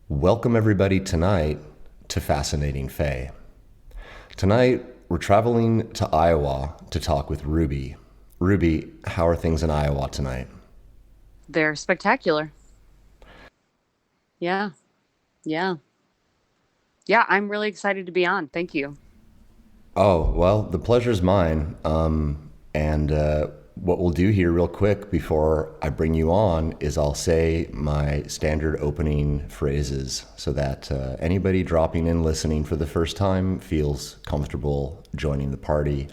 Welcome, everybody, tonight to Fascinating Fae. Tonight, we're traveling to Iowa to talk with Ruby. Ruby, how are things in Iowa tonight? They're spectacular. Yeah. Yeah. Yeah. I'm really excited to be on. Thank you. Oh, well, the pleasure's mine. And what we'll do here, real quick, before I bring you on, is I'll say my standard opening phrases so that anybody dropping in listening for the first time feels comfortable joining the party.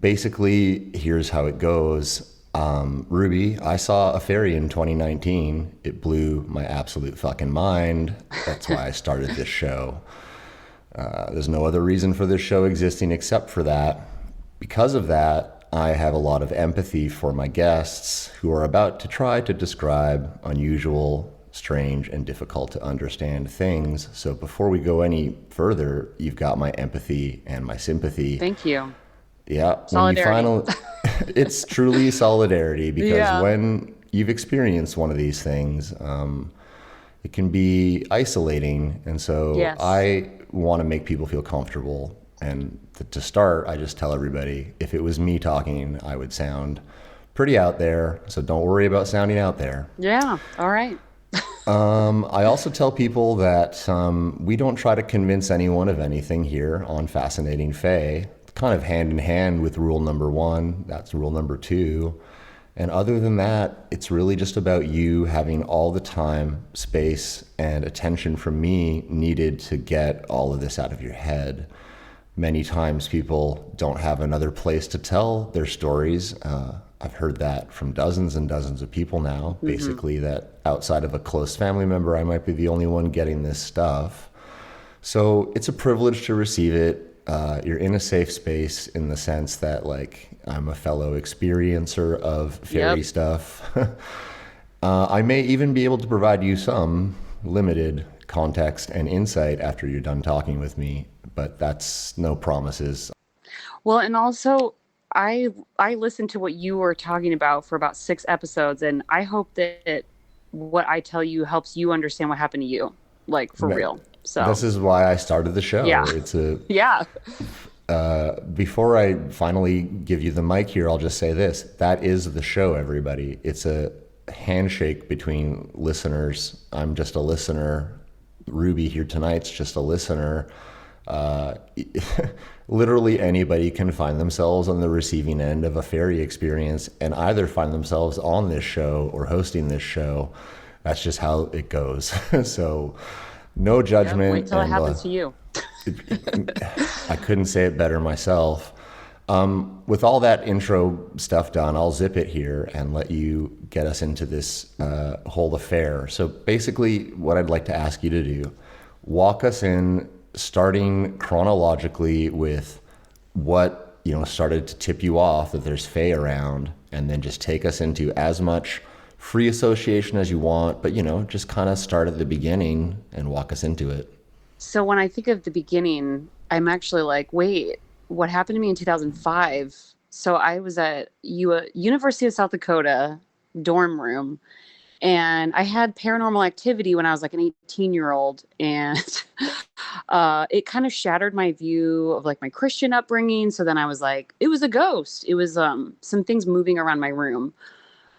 Basically, here's how it goes. Ruby, I saw a fairy in 2019. It blew my absolute fucking mind. That's why I started this show. There's no other reason for this show existing except for that. Because of that, I have a lot of empathy for my guests who are about to try to describe unusual, strange, and difficult to understand things. So before we go any further, you've got my empathy and my sympathy. Thank you. Yeah, when you Solidarity. finally, it's truly solidarity because Yeah. when you've experienced one of these things, it can be isolating. And so Yes. I want to make people feel comfortable. And to start, I just tell everybody if it was me talking, I would sound pretty out there. So don't worry about sounding out there. Yeah. All right. I also tell people that we don't try to convince anyone of anything here on Fascinating Fae, kind of hand in hand with rule number one. That's rule number two. And other than that, it's really just about you having all the time, space, and attention from me needed to get all of this out of your head. Many times people don't have another place to tell their stories. I've heard that from dozens and dozens of people now, Hmm. basically, that outside of a close family member, I might be the only one getting this stuff. So it's a privilege to receive it. You're in a safe space in the sense that, like, I'm a fellow experiencer of fairy Yep. stuff. I may even be able to provide you some limited context and insight after you're done talking with me, but that's no promises. Well, and also I listened to what you were talking about for about 6 episodes, and I hope that what I tell you helps you understand what happened to you, like for real. This So is why I started the yeah. show. It's a Yeah. Before I finally give you the mic here, I'll just say this. That is the show, everybody. It's a handshake between listeners. I'm just a listener. Ruby here tonight's just a listener. Uh, Literally anybody can find themselves on the receiving end of a fairy experience and either find themselves on this show or hosting this show. That's just how it goes. So, no Yep. Wait judgment, till it and happens to you. I couldn't say it better myself. With all that intro stuff done, I'll zip it here and let you get us into this whole affair. So basically, what I'd like to ask you to do, walk us in, starting chronologically with what started to tip you off that there's Fae around, and then just take us into as much free association as you want, but just kind of start at the beginning and walk us into it. So when I think of the beginning, I'm actually like, wait, what happened to me in 2005? So I was at University of South Dakota dorm room, and I had paranormal activity when I was like an 18-year-old, and it kind of shattered my view of like my Christian upbringing. So then I was like, it was a ghost. It was some things moving around my room.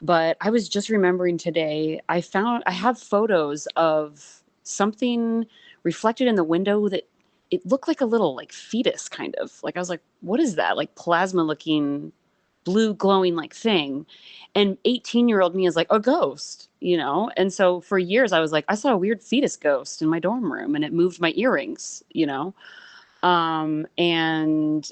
But I was just remembering today, I have photos of something reflected in the window that it looked like a little like fetus kind of. Like I was like, what is that? Like plasma looking blue glowing like thing. And 18-year-old me is like, a ghost, you know? And so for years I was like, I saw a weird fetus ghost in my dorm room and it moved my earrings, you know? And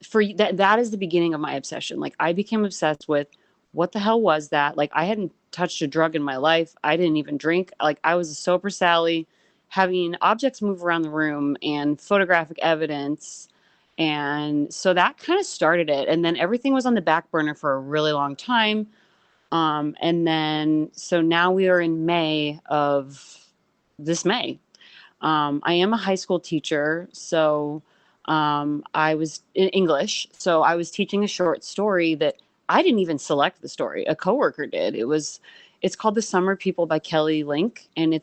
for that is the beginning of my obsession. Like I became obsessed with what the hell was that? Like I hadn't touched a drug in my life. I didn't even drink. Like I was a sober Sally, having objects move around the room and photographic evidence. And so that kind of started it. And then everything was on the back burner for a really long time. And then so now we are in May of this May. I am a high school teacher, so I was in English. So I was teaching a short story that I didn't even select the story. A coworker did. It's called The Summer People by Kelly Link, and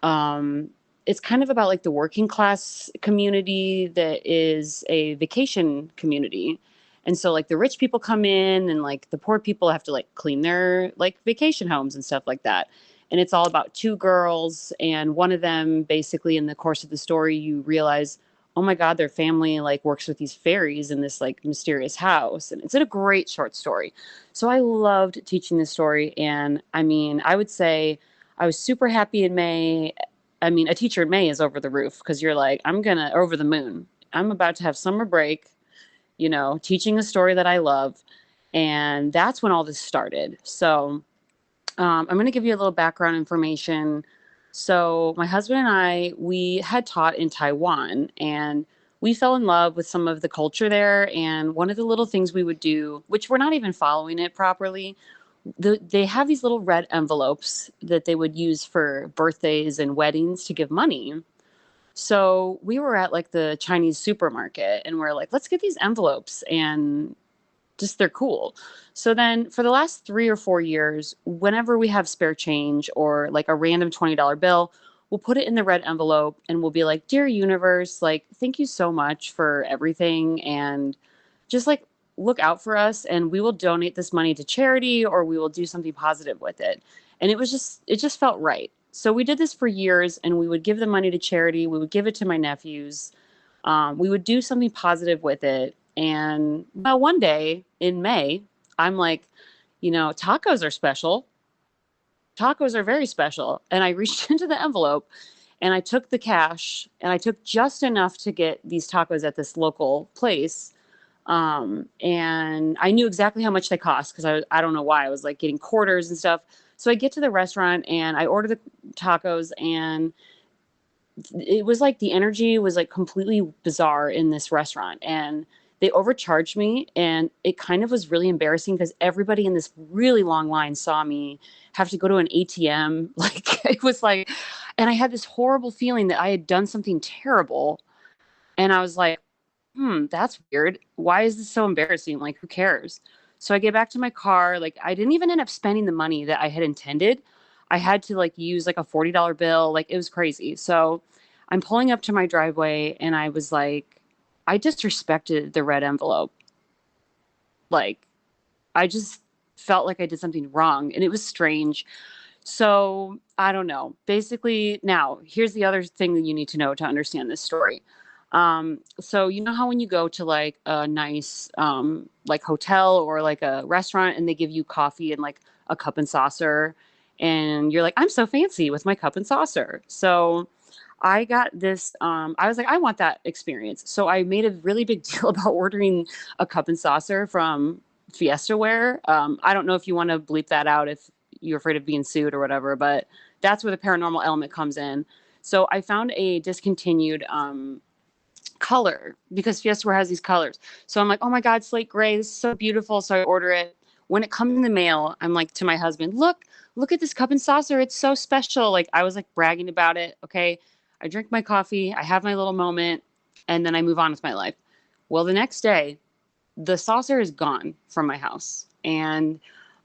um, it's kind of about like the working class community that is a vacation community. And so like the rich people come in and like the poor people have to like clean their like vacation homes and stuff like that. And it's all about two girls, and one of them basically in the course of the story you realize, oh my god, their family like works with these fairies in this like mysterious house. And it's a great short story. So I loved teaching this story, and I mean, I would say I was super happy in May. I mean, a teacher in May is over the roof because you're like, I'm gonna over the moon. I'm about to have summer break, teaching a story that I love. And that's when all this started. So I'm going to give you a little background information. So my husband and I, we had taught in Taiwan, and we fell in love with some of the culture there. And one of the little things we would do, which we're not even following it properly, they have these little red envelopes that they would use for birthdays and weddings to give money. So we were at like the Chinese supermarket and we're like, let's get these envelopes, and just they're cool. So then for the last 3 or 4 years, whenever we have spare change or like a random $20 bill, we'll put it in the red envelope and we'll be like, Dear Universe, like, thank you so much for everything. And just like look out for us, and we will donate this money to charity or we will do something positive with it. And it just felt right. So we did this for years, and we would give the money to charity. We would give it to my nephews. We would do something positive with it. And well, one day in May, I'm like, tacos are special. Tacos are very special. And I reached into the envelope and I took the cash, and I took just enough to get these tacos at this local place. And I knew exactly how much they cost because I don't know why I was like getting quarters and stuff. So I get to the restaurant and I order the tacos, and it was like the energy was like completely bizarre in this restaurant, and they overcharged me, and it kind of was really embarrassing because everybody in this really long line saw me have to go to an ATM. Like it was like, and I had this horrible feeling that I had done something terrible, and I was like, that's weird. Why is this so embarrassing? Like, who cares? So I get back to my car. Like, I didn't even end up spending the money that I had intended. I had to like use like a $40 bill. Like, it was crazy. So I'm pulling up to my driveway, and I was like, I disrespected the red envelope. Like, I just felt like I did something wrong, and it was strange. So I don't know. Basically, now here's the other thing that you need to know to understand this story. So you know how when you go to like a nice like hotel or like a restaurant, and they give you coffee and like a cup and saucer, and you're like, I'm so fancy with my cup and saucer. So I got this. I was like, I want that experience. So I made a really big deal about ordering a cup and saucer from Fiesta Ware. I don't know if you want to bleep that out if you're afraid of being sued or whatever, but that's where the paranormal element comes in. So I found a discontinued color because Fiesta Ware has these colors. So I'm like, oh my God, slate gray. This is so beautiful. So I order it. When it comes in the mail, I'm like to my husband, look at this cup and saucer. It's so special. Like I was like bragging about it. Okay. I drink my coffee. I have my little moment, and then I move on with my life. Well, the next day, the saucer is gone from my house. And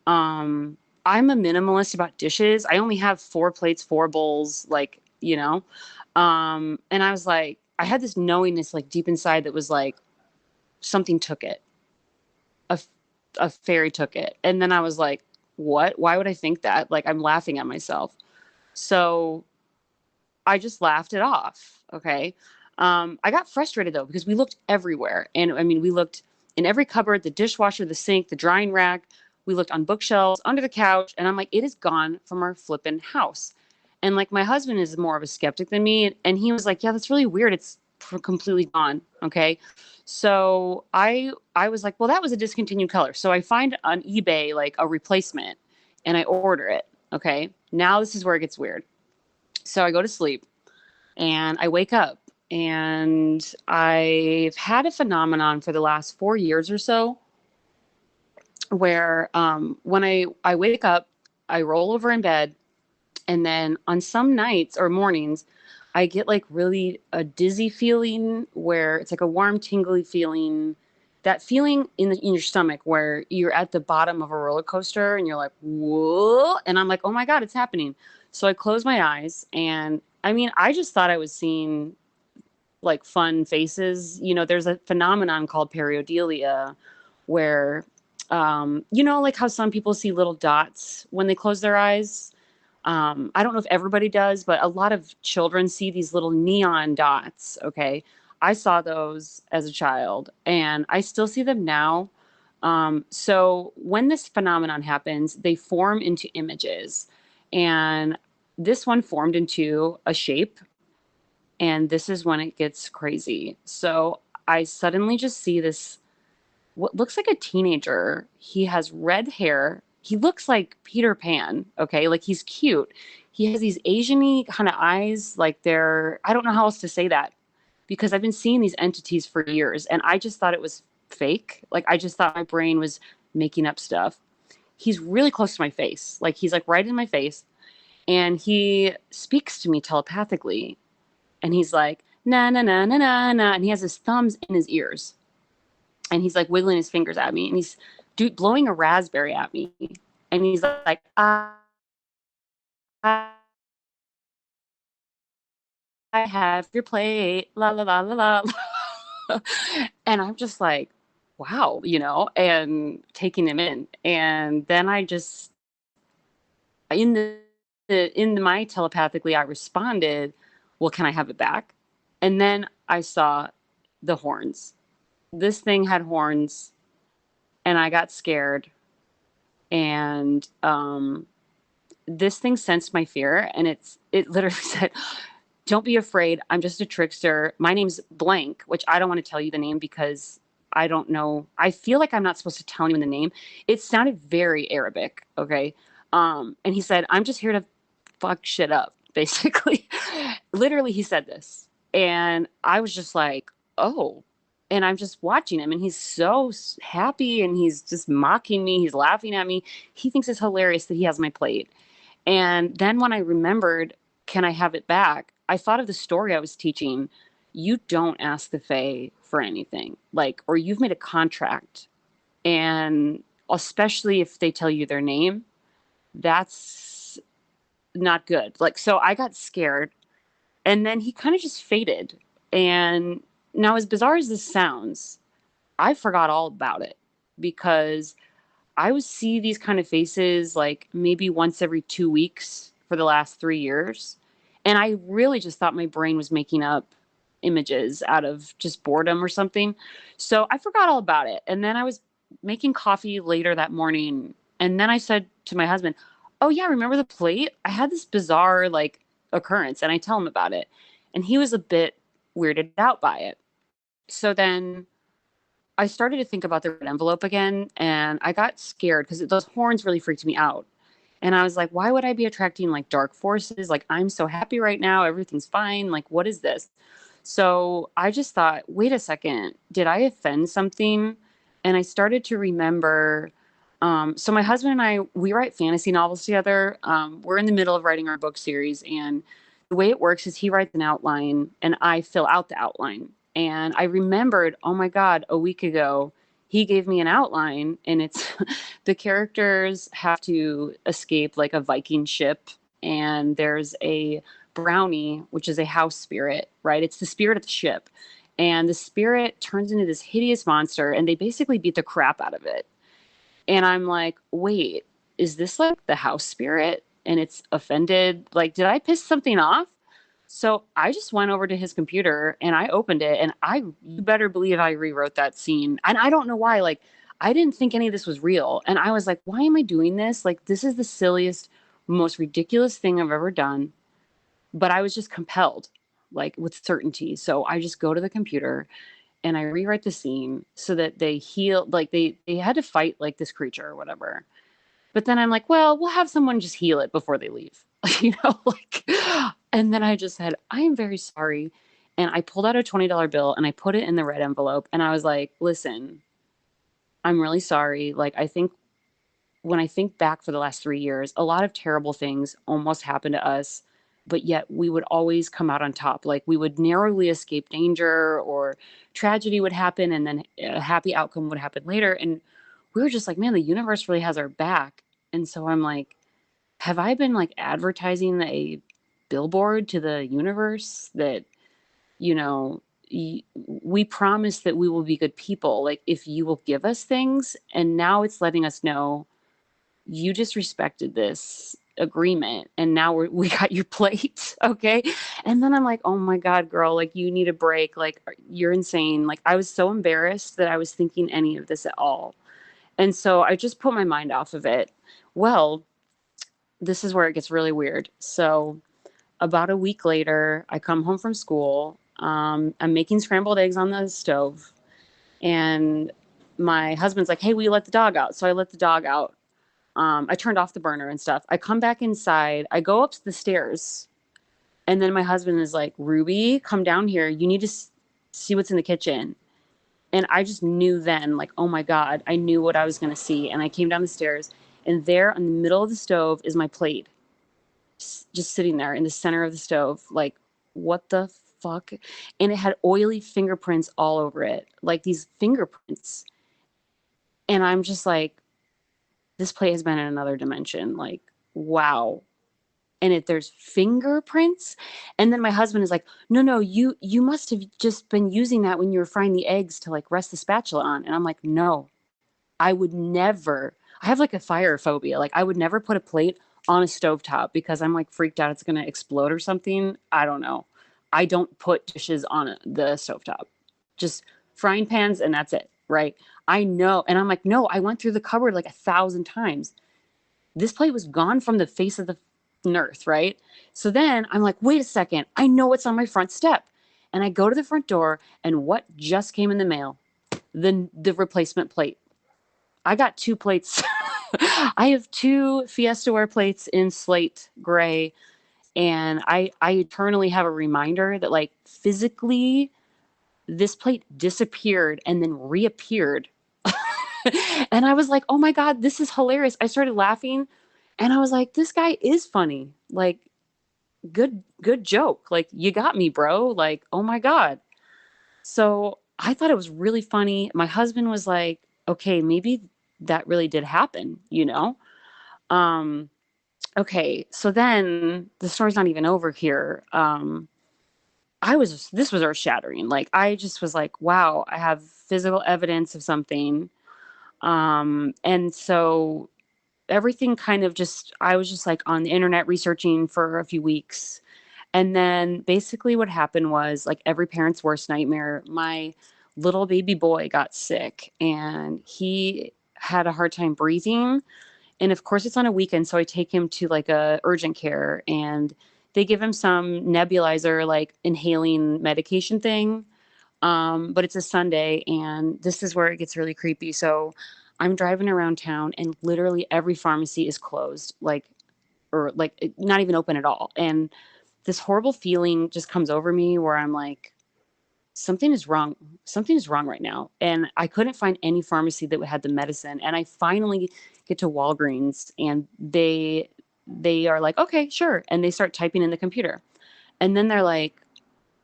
um, I'm a minimalist about dishes. I only have 4 plates, 4 bowls, like, and I was like, I had this knowingness like deep inside that was like, something took it. A, a fairy took it. And then I was like, what? Why would I think that? Like, I'm laughing at myself. So I just laughed it off. Okay. I got frustrated though, because we looked everywhere. And I mean, we looked in every cupboard, the dishwasher, the sink, the drying rack. We looked on bookshelves, under the couch. And I'm like, it is gone from our flippin' house. And like, my husband is more of a skeptic than me. And he was like, yeah, that's really weird. It's completely gone. Okay. So I was like, well, that was a discontinued color. So I find on eBay like a replacement, and I order it. Okay. Now this is where it gets weird. So I go to sleep and I wake up, and I've had a phenomenon for the last 4 years or so where when I wake up, I roll over in bed, and then on some nights or mornings, I get like really a dizzy feeling where it's like a warm, tingly feeling. that feeling in your stomach where you're at the bottom of a roller coaster and you're like, whoa. And I'm like, oh my God, it's happening. So I closed my eyes, and I mean, I just thought I was seeing like fun faces. You know, there's a phenomenon called pareidolia where, you know, like how some people see little dots when they close their eyes. I don't know if everybody does, but a lot of children see these little neon dots. Okay. I saw those as a child and I still see them now. So when this phenomenon happens, they form into images. And this one formed into a shape. And this is when it gets crazy. So I suddenly just see this, what looks like a teenager. He has red hair. He looks like Peter Pan. Okay. Like he's cute. He has these Asian-y kind of eyes. Like they're, I don't know how else to say that because I've been seeing these entities for years and I just thought it was fake. Like I just thought my brain was making up stuff. He's really close to my face. Like he's like right in my face and he speaks to me telepathically and he's like, na na na na na na. And he has his thumbs in his ears and he's like wiggling his fingers at me and he's blowing a raspberry at me and he's like I have your plate la la la la la and I'm just like wow, you know, and taking him in and then I just in in my telepathically I responded, well, can I have it back? And then I saw the horns. This thing had horns and I got scared and this thing sensed my fear and it literally said, don't be afraid, I'm just a trickster, my name's blank, which I don't want to tell you the name because I don't know, I feel like I'm not supposed to tell anyone the name. It sounded very Arabic. Okay. And he said, I'm just here to fuck shit up basically. Literally he said this and I was just like, oh. And I'm just watching him and he's so happy and he's just mocking me, he's laughing at me, he thinks it's hilarious that he has my plate. And then when I remembered, can I have it back? I thought of the story I was teaching. You don't ask the Fae for anything, like, or you've made a contract. And especially if they tell you their name, that's not good. Like, so I got scared. And then he kind of just faded. And now, as bizarre as this sounds, I forgot all about it because I would see these kind of faces like maybe once every 2 weeks for the last 3 years. And I really just thought my brain was making up images out of just boredom or something. So I forgot all about it. And then I was making coffee later that morning. And then I said to my husband, oh, yeah, remember the plate? I had this bizarre like occurrence. And I tell him about it. And he was a bit weirded out by it. So then I started to think about the red envelope again, and I got scared because those horns really freaked me out. And I was like, why would I be attracting like dark forces? Like, I'm so happy right now. Everything's fine. Like, what is this? So I just thought, wait a second, did I offend something? And I started to remember. So my husband and I, we write fantasy novels together. We're in the middle of writing our book series, and the way it works is he writes an outline, and I fill out the outline. And I remembered, oh my God, a week ago, he gave me an outline, and it's the characters have to escape like a Viking ship, and there's a brownie, which is a house spirit, right? It's the spirit of the ship. And the spirit turns into this hideous monster, and they basically beat the crap out of it. And I'm like, wait, is this like the house spirit? And it's offended. Like, did I piss something off? So I just went over to his computer and I opened it and you better believe I rewrote that scene. And I don't know why, like, I didn't think any of this was real. And I was like, why am I doing this? Like, this is the silliest, most ridiculous thing I've ever done. But I was just compelled, like, with certainty. So I just go to the computer and I rewrite the scene so that they heal, like, they had to fight like this creature or whatever. But then I'm like, well, we'll have someone just heal it before they leave, you know, like, and then I just said, I am very sorry. And I pulled out a $20 bill and I put it in the red envelope. And I was like, listen, I'm really sorry. Like, I think when I think back for the last 3 years, a lot of terrible things almost happened to us but yet we would always come out on top. Like we would narrowly escape danger, or tragedy would happen and then a happy outcome would happen later. And we were just like, man, the universe really has our back. And so I'm like, have I been like advertising a billboard to the universe that, you know, we promise that we will be good people, like if you will give us things, and now it's letting us know you disrespected this agreement and now we got your plate. Okay. And then I'm like, oh my God, girl, like you need a break, like you're insane. Like I was so embarrassed that I was thinking any of this at all. And so I just put my mind off of it. Well, this is where it gets really weird. So about a week later, I come home from school. I'm making scrambled eggs on the stove, and my husband's like, hey, will you let the dog out? So I let the dog out. I turned off the burner and stuff. I come back inside. I go up the stairs, and then my husband is like, Ruby, come down here. You need to see what's in the kitchen. And I just knew then, like, oh my God, I knew what I was going to see. And I came down the stairs, and there in the middle of the stove is my plate, just sitting there in the center of the stove. Like, what the fuck? And it had oily fingerprints all over it, like these fingerprints. And I'm just like, this plate has been in another dimension. Like, wow. And there's fingerprints. And then my husband is like, no, you must have just been using that when you were frying the eggs to like rest the spatula on. And I'm like, no, I would never. I have like a fire phobia. Like I would never put a plate on a stovetop because I'm like freaked out it's going to explode or something. I don't know. I don't put dishes on the stovetop. Just frying pans and that's it, right? I know. And I'm like, no, I went through the cupboard like 1,000 times. This plate was gone from the face of the earth, right? So then I'm like, wait a second. I know what's on my front step. And I go to the front door, and what just came in the mail? The replacement plate. I got two plates. I have two Fiesta ware plates in slate gray, and I eternally have a reminder that like physically this plate disappeared and then reappeared. And I was like, oh my God, this is hilarious. I started laughing, and I was like, this guy is funny. Like, good joke. Like, you got me, bro. Like, oh my God. So I thought it was really funny. My husband was like, okay, maybe that really did happen, you know? Um, okay. So then the story's not even over here. This was earth shattering. Like, I just was like, wow, I have physical evidence of something. And so everything kind of just, I was just like on the internet researching for a few weeks. And then basically what happened was like every parent's worst nightmare. My little baby boy got sick and he had a hard time breathing. And of course it's on a weekend. So I take him to like a urgent care, and they give him some nebulizer, like inhaling medication thing. But it's a Sunday, and this is where it gets really creepy. So I'm driving around town, and literally every pharmacy is closed, like, or like not even open at all. And this horrible feeling just comes over me where I'm like, something is wrong. Something is wrong right now. And I couldn't find any pharmacy that had the medicine. And I finally get to Walgreens, and they are like, okay, sure. And they start typing in the computer. And then they're like,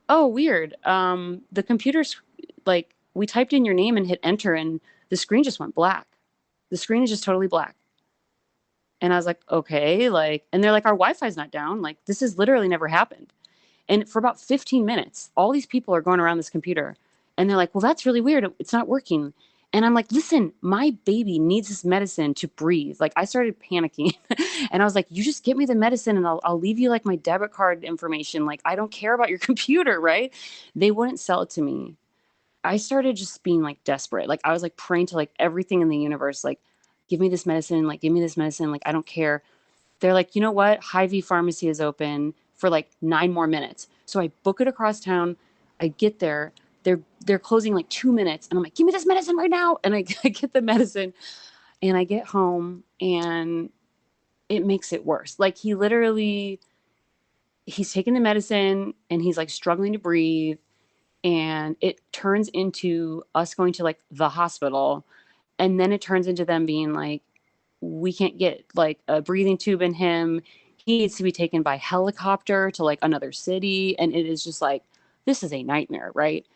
oh, weird. The computer's like, we typed in your name and hit enter, and the screen just went black. The screen is just totally black. And I was like, okay, like, and they're like, our Wi-Fi's not down. Like, this has literally never happened. And for about 15 minutes, all these people are going around this computer, and they're like, well, that's really weird. It's not working. And I'm like, listen, my baby needs this medicine to breathe. Like, I started panicking and I was like, you just get me the medicine, and I'll leave you like my debit card information. Like, I don't care about your computer, right? They wouldn't sell it to me. I started just being like desperate. Like, I was like praying to like everything in the universe, like, give me this medicine, like, give me this medicine. Like, I don't care. They're like, you know what? Hy-Vee pharmacy is open for like 9 more minutes. So I book it across town. I get there. They're closing like 2 minutes. And I'm like, give me this medicine right now. And I get the medicine, and I get home, and it makes it worse. Like, he's taking the medicine, and he's like struggling to breathe. And it turns into us going to like the hospital. And then it turns into them being like, we can't get like a breathing tube in him. he needs to be taken by helicopter to like another city. And it is just like, this is a nightmare, right?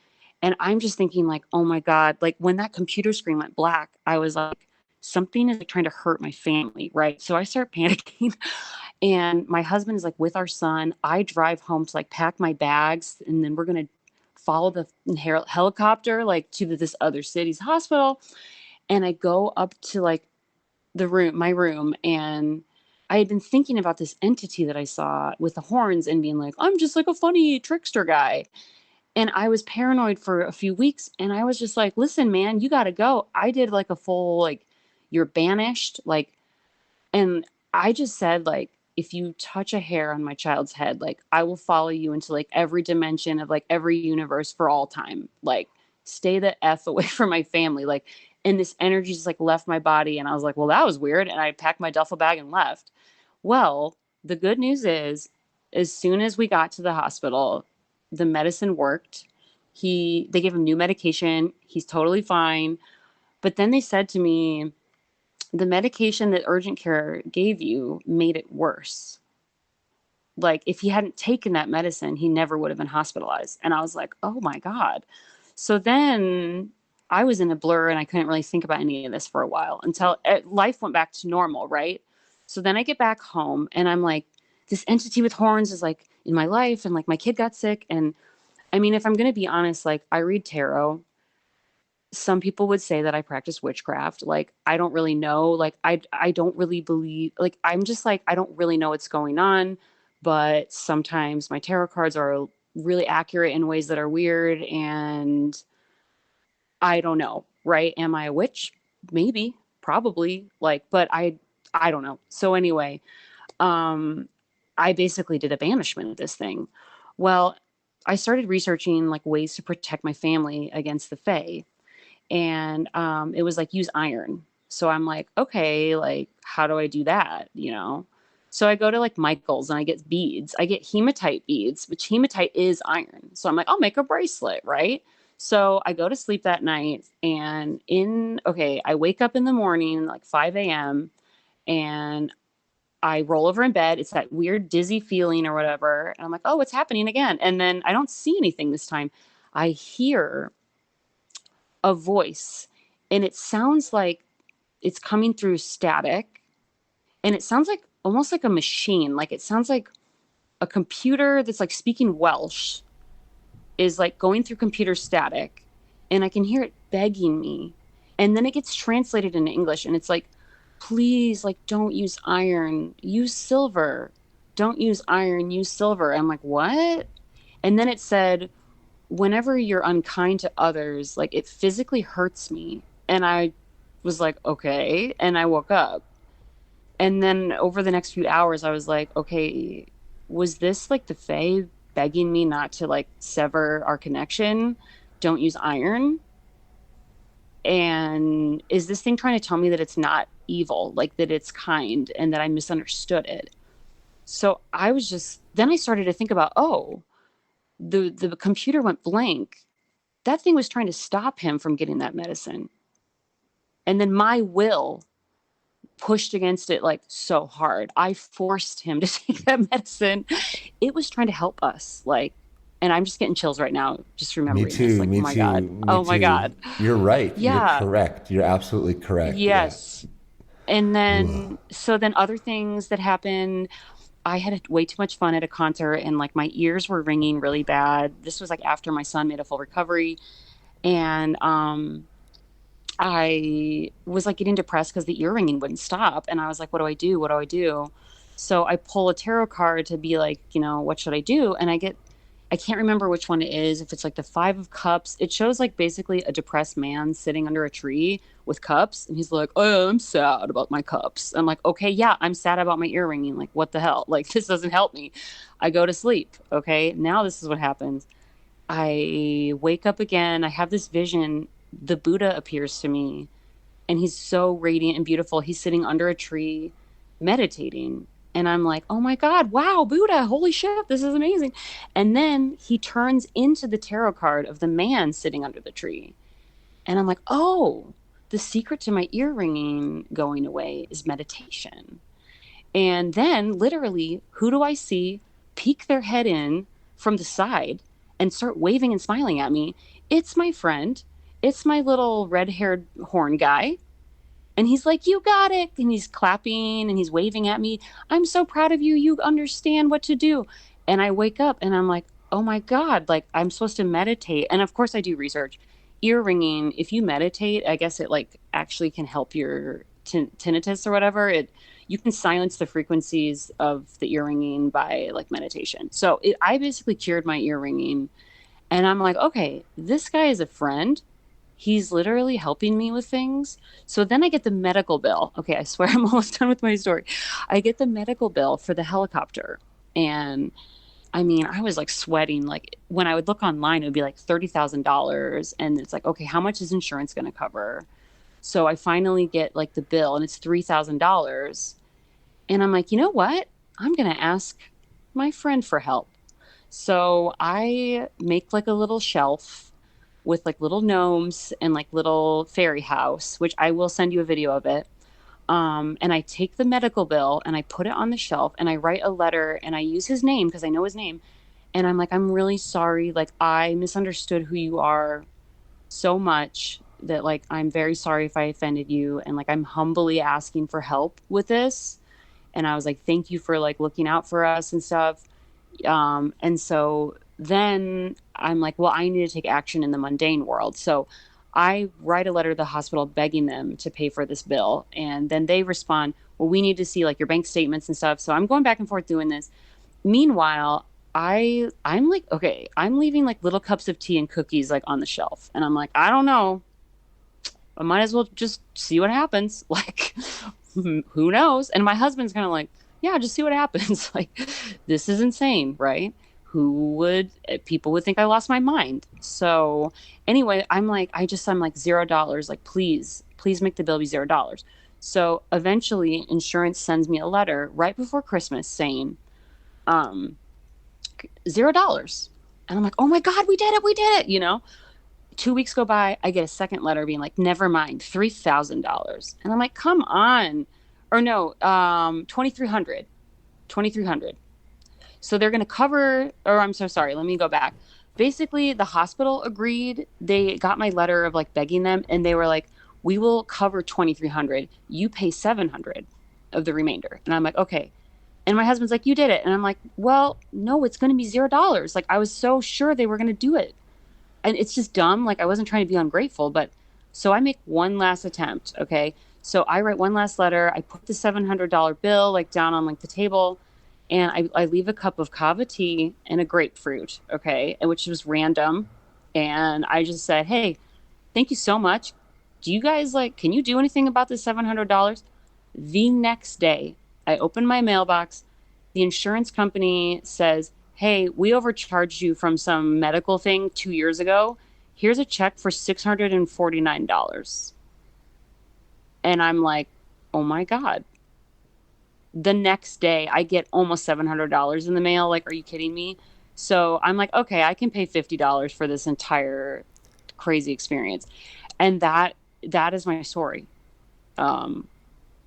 And I'm just thinking, like, oh my God, like when that computer screen went black, I was like, something is like trying to hurt my family, right? So I start panicking. And my husband is like with our son. I drive home to like pack my bags, and then we're going to follow the helicopter like to this other city's hospital. And I go up to like my room, and I had been thinking about this entity that I saw with the horns and being like, I'm just like a funny trickster guy. And I was paranoid for a few weeks, and I was just like, listen, man, you got to go. I did like a full, like, you're banished. Like, and I just said, like, if you touch a hair on my child's head, like, I will follow you into like every dimension of like every universe for all time. Like, stay the F away from my family. Like, and this energy just like left my body. And I was like, well, that was weird. And I packed my duffel bag and left. Well, the good news is, as soon as we got to the hospital, the medicine worked. They gave him new medication. He's totally fine. But then they said to me, the medication that urgent care gave you made it worse. Like, if he hadn't taken that medicine, he never would have been hospitalized. And I was like, oh my God. So then I was in a blur, and I couldn't really think about any of this for a while until life went back to normal, right? So then I get back home, and I'm like, this entity with horns is like in my life, and like my kid got sick. And I mean, if I'm going to be honest, like, I read tarot. Some people would say that I practice witchcraft. Like, I don't really know. Like, I don't really believe, like, I'm just like, I don't really know what's going on. But sometimes my tarot cards are really accurate in ways that are weird. And I don't know, right? Am I a witch? Maybe, probably. Like, but I don't know. So anyway, um, I basically did a banishment of this thing. Well, I started researching like ways to protect my family against the Fae, and it was like, use iron. So I'm like, okay, like, how do I do that, so I go to like Michael's, and I get beads. I get hematite beads, which hematite is iron. So I'm like, I'll make a bracelet, right? So I go to sleep that night, and I wake up in the morning like 5 a.m., and I roll over in bed. It's that weird dizzy feeling or whatever, and I'm like, oh, what's happening again? And then I don't see anything this time. I hear a voice, and it sounds like it's coming through static, and it sounds like almost like a machine. Like, it sounds like a computer that's like speaking Welsh is like going through computer static, and I can hear it begging me. And then it gets translated into English, and it's like, please, like, don't use iron, use silver. Don't use iron, use silver. I'm like, what? And then it said, whenever you're unkind to others, like, it physically hurts me. And I was like, okay. And I woke up. And then over the next few hours, I was like, okay, was this like the Fae begging me not to like sever our connection? Don't use iron. And is this thing trying to tell me that it's not evil, like that it's kind, and that I misunderstood it? So then I started to think about, oh, the computer went blank. That thing was trying to stop him from getting that medicine. And then my will pushed against it like so hard. I forced him to take that medicine. It was trying to help us. Like, and I'm just getting chills right now, just Me remembering this. too, Like, oh me my God. too, me Oh my too. God. You're right. You're Yeah. correct. You're absolutely correct. Yeah. Yes. And then, so then other things that happened, I had way too much fun at a concert, and like my ears were ringing really bad. This was like after my son made a full recovery. And, I was like getting depressed because the ear ringing wouldn't stop. And I was like, what do I do? What do I do? So I pull a tarot card to be like, what should I do? And I can't remember which one it is. If it's like the Five of Cups, it shows like basically a depressed man sitting under a tree with cups. And he's like, oh, I'm sad about my cups. I'm like, okay, yeah, I'm sad about my ear ringing. Like, what the hell? Like, this doesn't help me. I go to sleep. Okay. Now this is what happens. I wake up again. I have this vision. The Buddha appears to me, and he's so radiant and beautiful. He's sitting under a tree meditating. And I'm like, oh my God, wow, Buddha, holy shit, this is amazing. And then he turns into the tarot card of the man sitting under the tree. And I'm like, oh, the secret to my ear ringing going away is meditation. And then literally, who do I see peek their head in from the side and start waving and smiling at me? It's my friend. It's my little red haired horn guy. And he's like, "You got it." And he's clapping and he's waving at me. "I'm so proud of you. You understand what to do." And I wake up and I'm like, "Oh my God, like I'm supposed to meditate." And of course, I do research. Ear ringing, if you meditate, I guess it like actually can help your tinnitus or whatever. You can silence the frequencies of the ear ringing by like meditation. So I basically cured my ear ringing. And I'm like, okay, this guy is a friend. He's literally helping me with things. So then I get the medical bill. Okay, I swear I'm almost done with my story. I get the medical bill for the helicopter. And I mean, I was like sweating. Like when I would look online, it would be like $30,000. And it's like, okay, how much is insurance going to cover? So I finally get like the bill and it's $3,000. And I'm like, you know what? I'm going to ask my friend for help. So I make like a little shelf with like little gnomes and like little fairy house, which I will send you a video of it. And I take the medical bill and I put it on the shelf and I write a letter and I use his name because I know his name. And I'm like, "I'm really sorry. Like, I misunderstood who you are so much that, like, I'm very sorry if I offended you. And, like, I'm humbly asking for help with this." And I was like, "Thank you for, like, looking out for us and stuff." And so then I'm like, well, I need to take action in the mundane world. So I write a letter to the hospital begging them to pay for this bill. And then they respond, "Well, we need to see like your bank statements and stuff." So I'm going back and forth doing this. Meanwhile, I'm like, okay, I'm leaving like little cups of tea and cookies like on the shelf. And I'm like, I don't know. I might as well just see what happens. Like, who knows? And my husband's kind of like, yeah, just see what happens. Like, this is insane, right? People would think I lost my mind. So anyway, I'm like $0. Like, please make the bill be $0. So eventually insurance sends me a letter right before Christmas saying, um, $0. And I'm like, oh my God, we did it, 2 weeks go by, I get a second letter being like, never mind, $3,000. And I'm like, come on. Or no, 2,300. 2,300. So they're going to cover, or I'm so sorry, let me go back. Basically, the hospital agreed. They got my letter of like begging them, and they were like, we will cover 2,300. You pay 700 of the remainder. And I'm like, okay. And my husband's like, you did it. And I'm like, well, no, it's going to be $0. Like, I was so sure they were going to do it. And it's just dumb. Like I wasn't trying to be ungrateful, but so I make one last attempt. Okay. So I write one last letter. I put the $700 bill like down on like the table and I leave a cup of kava tea and a grapefruit. Okay. And which was random. And I just said, hey, thank you so much. Do you guys like, can you do anything about this $700? The next day, I open my mailbox. The insurance company says, hey, we overcharged you from some medical thing 2 years ago. Here's a check for $649. And I'm like, oh my God. The next day, I get almost $700 in the mail. Like, are you kidding me? So I'm like, okay, I can pay $50 for this entire crazy experience. And that is my story. Um,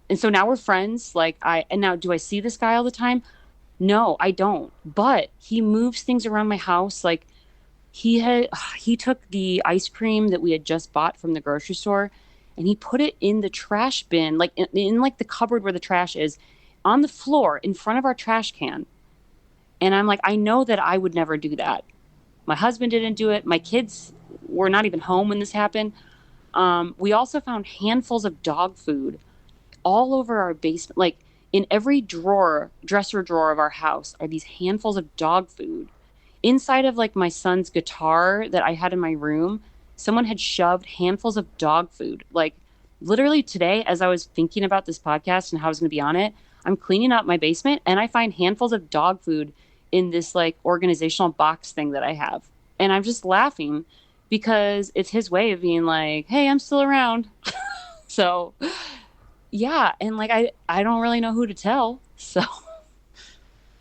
and so now we're friends. And now do I see this guy all the time? No, I don't. But he moves things around my house. Like he took the ice cream that we had just bought from the grocery store and he put it in the trash bin, like in like the cupboard where the trash is, on the floor in front of our trash can. And I'm like, I know that I would never do that. My husband didn't do it. My kids were not even home when this happened. We also found handfuls of dog food all over our basement. Like in every dresser drawer of our house are these handfuls of dog food. Inside of like my son's guitar that I had in my room, someone had shoved handfuls of dog food. Like literally today, as I was thinking about this podcast and how I was going to be on it, I'm cleaning up my basement and I find handfuls of dog food in this like organizational box thing that I have. And I'm just laughing because it's his way of being like, hey, I'm still around. So yeah, and like I don't really know who to tell. So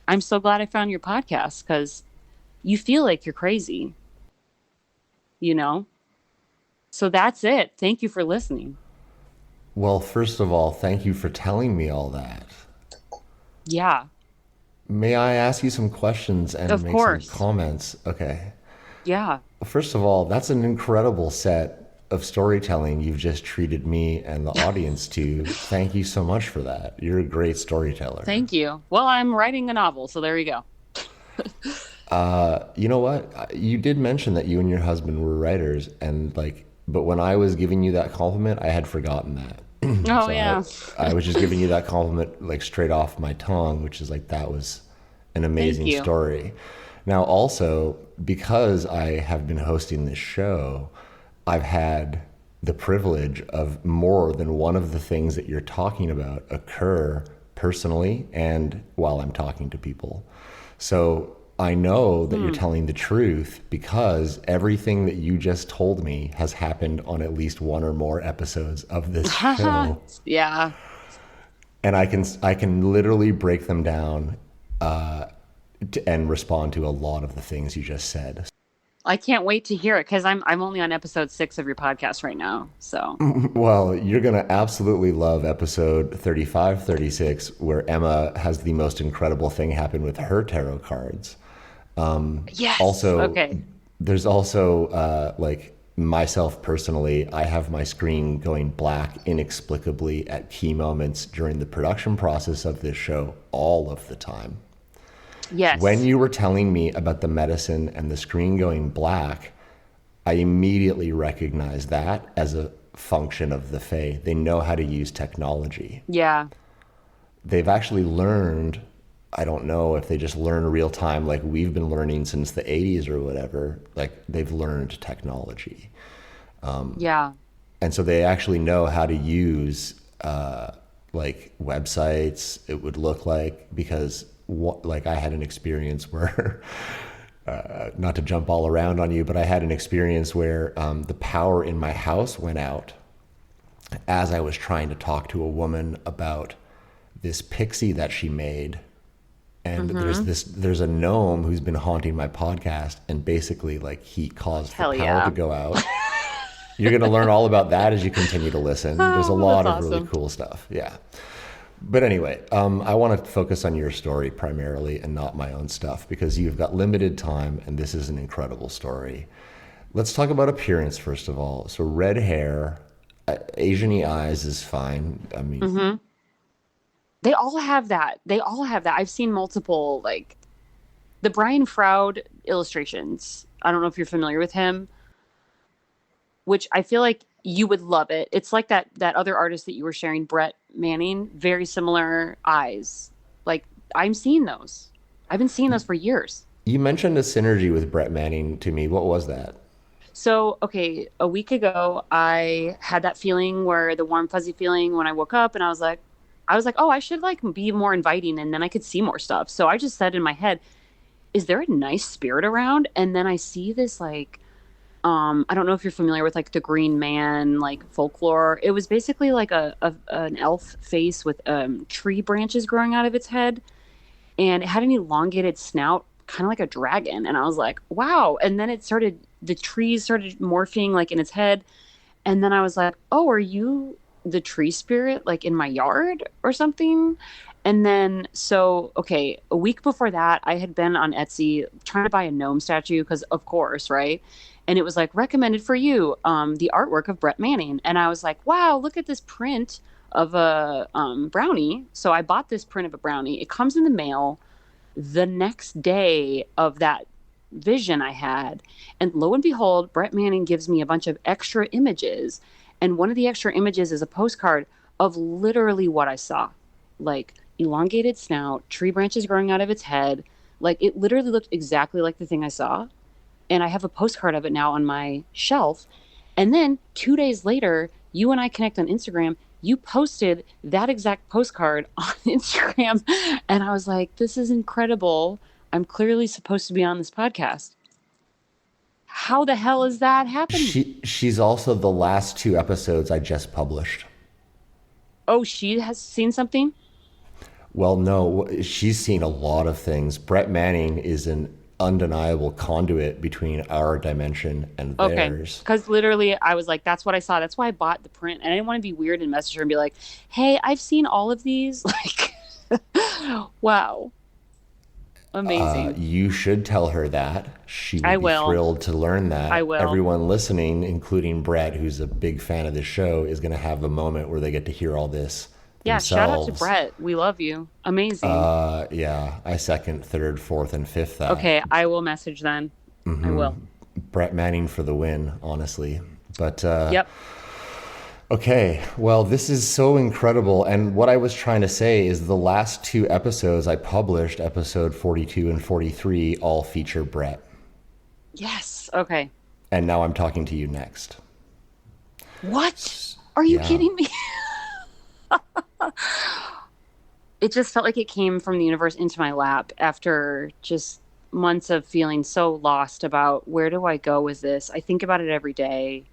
I'm so glad I found your podcast because you feel like you're crazy, you know? So that's it. Thank you for listening. Well, first of all, thank you for telling me all that. Yeah, May I ask you some questions and of make some course. comments? Okay. Yeah. First of all, that's an incredible set of storytelling you've just treated me and the audience to. Thank you so much for that. You're a great storyteller. Thank you. Well, I'm writing a novel, so there you go. You know what? You did mention that you and your husband were writers, and like, but when I was giving you that compliment, I had forgotten that. Oh, So yeah. I was just giving you that compliment like straight off my tongue, which is like that was an Thank amazing you. story. Now, also because I have been hosting this show, I've had the privilege of more than one of the things that you're talking about occur personally and while I'm talking to people. So I know that you're Hmm. telling the truth because everything that you just told me has happened on at least one or more episodes of this show. Yeah. And I can literally break them down and respond to a lot of the things you just said. I can't wait to hear it because I'm only on episode 6 of your podcast right now. So Well, you're going to absolutely love episode 35, 36, where Emma has the most incredible thing happen with her tarot cards. yes. Also, Okay. there's also like myself personally, I have my screen going black inexplicably at key moments during the production process of this show all of the time. When Yes. you were telling me about the medicine and the screen going black, I immediately recognized that as a function of the Fae. They know how to use technology. Yeah. They've actually learned, I don't know if they just learn real time like we've been learning since the 80s or whatever, like they've learned technology. Yeah. And so they actually know how to use like websites, it would look like, because like I had an experience where not to jump all around on you, but I had an experience where the power in my house went out as I was trying to talk to a woman about this pixie that she made. And Mm-hmm. there's a gnome who's been haunting my podcast, and basically like he caused the Hell power to yeah. go out. You're going to learn all about that as you continue to listen. There's a Oh, that's lot of really awesome. cool stuff. Yeah. But anyway, I want to focus on your story primarily and not my own stuff because you've got limited time and this is an incredible story. Let's talk about appearance first of all. So red hair, Asian-y eyes is fine. I mean, Mm-hmm. They all have that. They all have that. I've seen multiple, like the Brian Froud illustrations. I don't know if you're familiar with him, which I feel like you would love it. It's like that other artist that you were sharing, Brett Manning, very similar eyes. Like I'm seeing those. I've been seeing those for years. you mentioned a synergy with Brett Manning to me. What was that? So, okay, a week ago, I had that feeling where the warm fuzzy feeling when I woke up and I was like, "Oh, I should like be more inviting and then I could see more stuff." So I just said in my head, "Is there a nice spirit around?" And then I see this like I don't know if you're familiar with like the Green Man like folklore. It was basically like a an elf face with tree branches growing out of its head and it had an elongated snout, kind of like a dragon. And I was like, wow. And then the trees started morphing like in its head. And then I was like, oh, are you the tree spirit like in my yard or something? And then, so, okay, a week before that, I had been on Etsy trying to buy a gnome statue because, of course, right? And it was like recommended for you, the artwork of Brett Manning. And I was like, wow, look at this print of a brownie. So I bought this print of a brownie. It comes in the mail the next day of that vision I had. And lo and behold, Brett Manning gives me a bunch of extra images. And one of the extra images is a postcard of literally what I saw, like elongated snout, tree branches growing out of its head. Like it literally looked exactly like the thing I saw. And I have a postcard of it now on my shelf. And then 2 days later, you and I connect on Instagram. You posted that exact postcard on Instagram. And I was like, this is incredible. I'm clearly supposed to be on this podcast. How the hell is that happening? She's also the last two episodes I just published. Oh, she has seen something? Well, no, she's seen a lot of things. Brett Manning is an undeniable conduit between our dimension and Okay. theirs. Because literally, I was like, that's what I saw. That's why I bought the print. And I didn't want to be weird and message her and be like, hey, I've seen all of these. Like, Wow. Amazing. You should tell her that. She I would be will. thrilled to learn I that. will. Everyone listening, including Brett, who's a big fan of the show, is going to have a moment where they get to hear all this Yeah, shout out to themselves. Brett. We love you. Amazing. Yeah, I second, third, fourth, and fifth that. Okay, I will message then. I will. Brett Manning for the win, honestly. But Yep. okay, well, this is so incredible. And what I was trying to say is the last two episodes I published, episode 42 and 43, all feature Brett. Yes. Okay. And now I'm talking to you next. What? Are you Yeah. kidding me? It just felt like it came from the universe into my lap after just months of feeling so lost about where do I go with this? I think about it every day.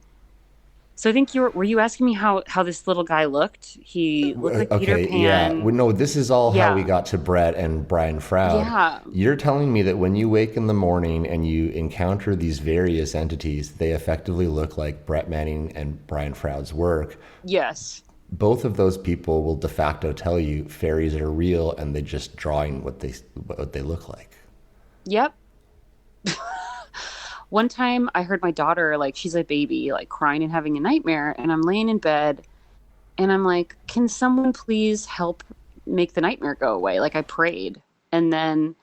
So I think were you asking me how this little guy looked? He looked like Peter Okay, yeah. Pan. Well, no, this is all how we Yeah. got to Brett and Brian Froud. Yeah. You're telling me that when you wake in the morning and you encounter these various entities, they effectively look like Brett Manning and Brian Froud's work. Yes. Both of those people will de facto tell you fairies are real and they're just drawing what they look like. Yep. One time I heard my daughter, like, she's a baby, like crying and having a nightmare. And I'm laying in bed and I'm like, can someone please help make the nightmare go away? Like, I prayed. And then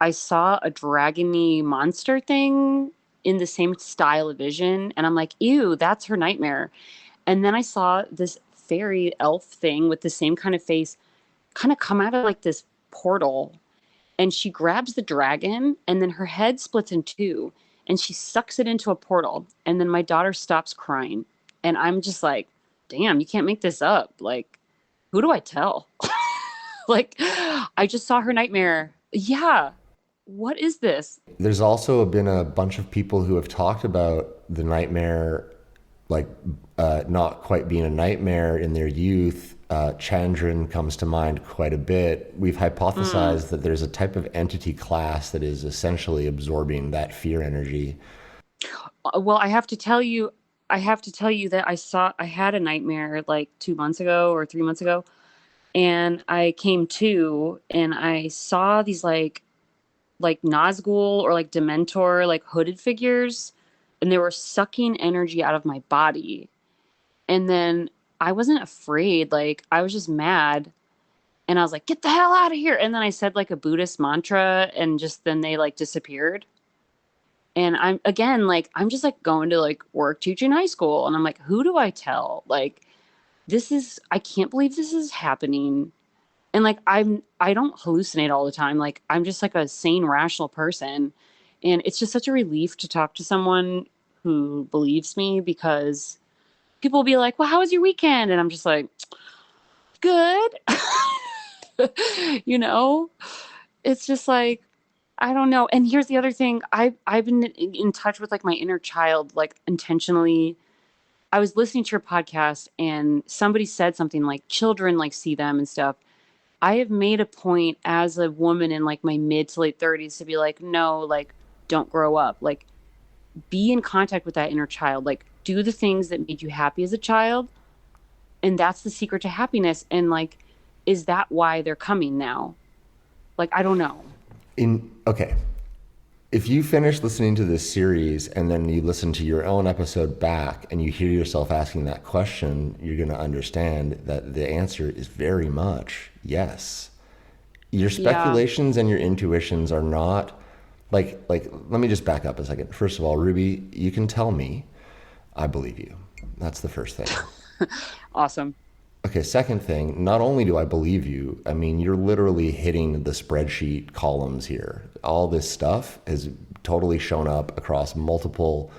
I saw a dragony monster thing in the same style of vision. And I'm like, ew, that's her nightmare. And then I saw this fairy elf thing with the same kind of face kind of come out of like this portal, and she grabs the dragon and then her head splits in two and she sucks it into a portal, and then my daughter stops crying and I'm just like, damn, you can't make this up. Like, who do I tell? Like, I just saw her nightmare. Yeah. What is this? There's also been a bunch of people who have talked about the nightmare, like not quite being a nightmare in their youth. Chandran comes to mind quite a bit. We've Mm. hypothesized that there's a type of entity class that is essentially absorbing that fear energy. Well, I have to tell you that I had a nightmare like 2 months ago or 3 months ago, and I came to and I saw these like Nazgul or like Dementor, like hooded figures, and they were sucking energy out of my body. And then I wasn't afraid, like I was just mad, and I was like, "Get the hell out of here!" And then I said like a Buddhist mantra, and just then they like disappeared. And I'm again like I'm just like going to like work teaching high school, and I'm like, who do I tell? Like, I can't believe this is happening. And like I don't hallucinate all the time. Like, I'm just like a sane, rational person. And it's just such a relief to talk to someone who believes me, because people will be like, well, how was your weekend? And I'm just like, good. you know, it's just like, I don't know. And here's the other thing. I've been in touch with like my inner child, like intentionally. I was listening to your podcast and somebody said something like children like see them and stuff. I have made a point as a woman in like my mid to late 30s to be like, no, like, don't grow up. Like, be in contact with that inner child. Like, do the things that made you happy as a child. And that's the secret to happiness. And like, is that why they're coming now? Like, I don't know. In okay, if you finish listening to this series and then you listen to your own episode back and you hear yourself asking that question, you're going to understand that the answer is very much yes. Your Yeah. speculations and your intuitions are not like let me just back up a second. First of all, Ruby, you can tell me I believe you. That's the first thing. Awesome. Okay, second thing, not only do I believe you, I mean, you're literally hitting the spreadsheet columns here. All this stuff has totally shown up across multiple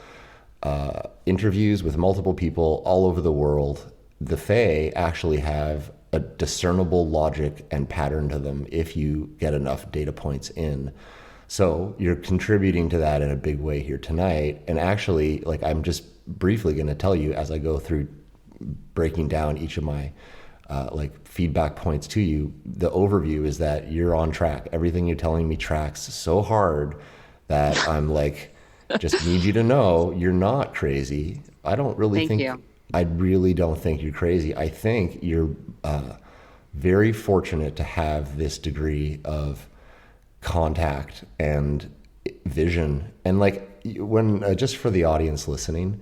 interviews with multiple people all over the world. The Fae actually have a discernible logic and pattern to them if you get enough data points in. So you're contributing to that in a big way here tonight. And actually, like, I'm just briefly going to tell you as I go through breaking down each of my like feedback points to you, the overview is that you're on track. Everything you're telling me tracks so hard that I'm like, just need you to know you're not crazy. I don't really Thank think, you. I really don't think you're crazy. I think you're very fortunate to have this degree of contact and vision. And like when just for the audience listening,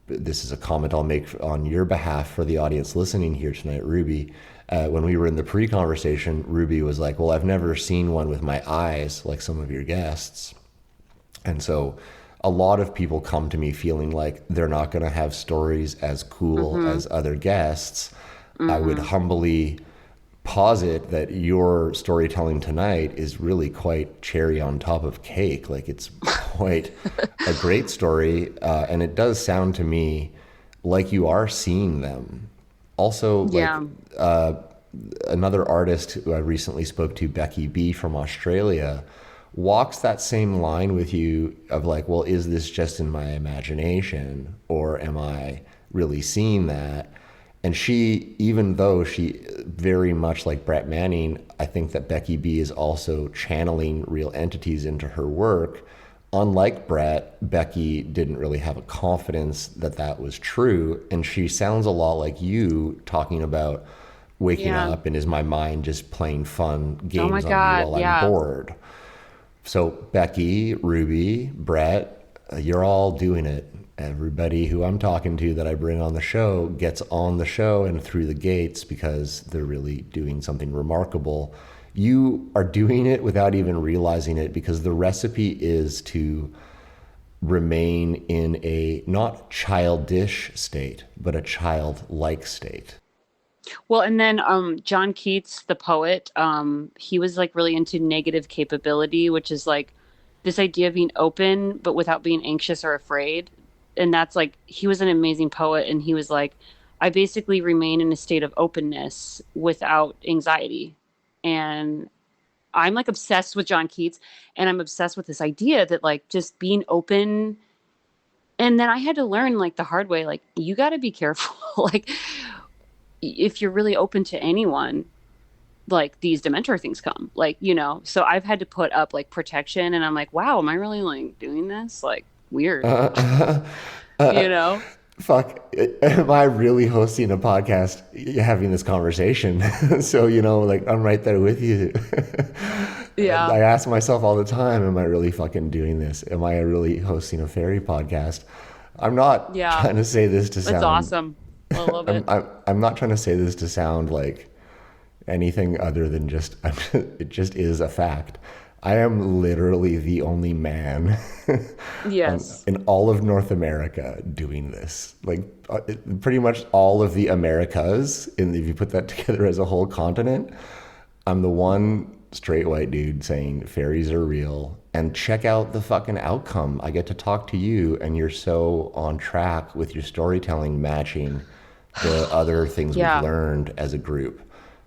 this is a comment I'll make on your behalf for the audience listening here tonight, Ruby. When we were in the pre-conversation, Ruby was like, well, I've never seen one with my eyes like some of your guests. And so a lot of people come to me feeling like they're not going to have stories as cool as other guests. I would humbly posit that your storytelling tonight is really quite cherry on top of cake. Like it's quite a great story. And it does sound to me like you are seeing them. Also, like another artist who I recently spoke to, Becky B from Australia, walks that same line with you of like, well, is this just in my imagination or am I really seeing that? And she, even though she very much like Brett Manning, I think that Becky B is also channeling real entities into her work. Unlike Brett, Becky didn't really have a confidence that that was true. And she sounds a lot like you talking about waking up and is my mind just playing fun games on me while I'm bored. So Becky, Ruby, Brett, you're all doing it. Everybody who I'm talking to that I bring on the show gets on the show and through the gates because they're really doing something remarkable. You are doing it without even realizing it because the recipe is to remain in a not childish state, but a childlike state. Well, and then John Keats, the poet, he was like really into negative capability, which is like this idea of being open but without being anxious or afraid. And that's like he was an amazing poet, and he was like, I basically remain in a state of openness without anxiety. And I'm like obsessed with John Keats, and I'm obsessed with this idea that like just being open. And then I had to learn like the hard way, like you got to be careful. Like if you're really open to anyone, like these Dementor things come, like, you know, so I've had to put up like protection, and I'm like, wow, am I really like doing this? Like weird, you know? Fuck, am I really hosting a podcast having this conversation? So, you know, like I'm right there with you. Yeah. I ask myself all the time, am I really fucking doing this? Am I really hosting a fairy podcast? I'm not trying to say this to sound... It's awesome. I love it. I'm not trying to say this to sound like anything other than just, it just is a fact. I am literally the only man yes. in all of North America doing this. Like pretty much all of the Americas, and if you put that together as a whole continent, I'm the one straight white dude saying fairies are real. And check out the fucking outcome. I get to talk to you, and you're so on track with your storytelling matching the other things we've learned as a group.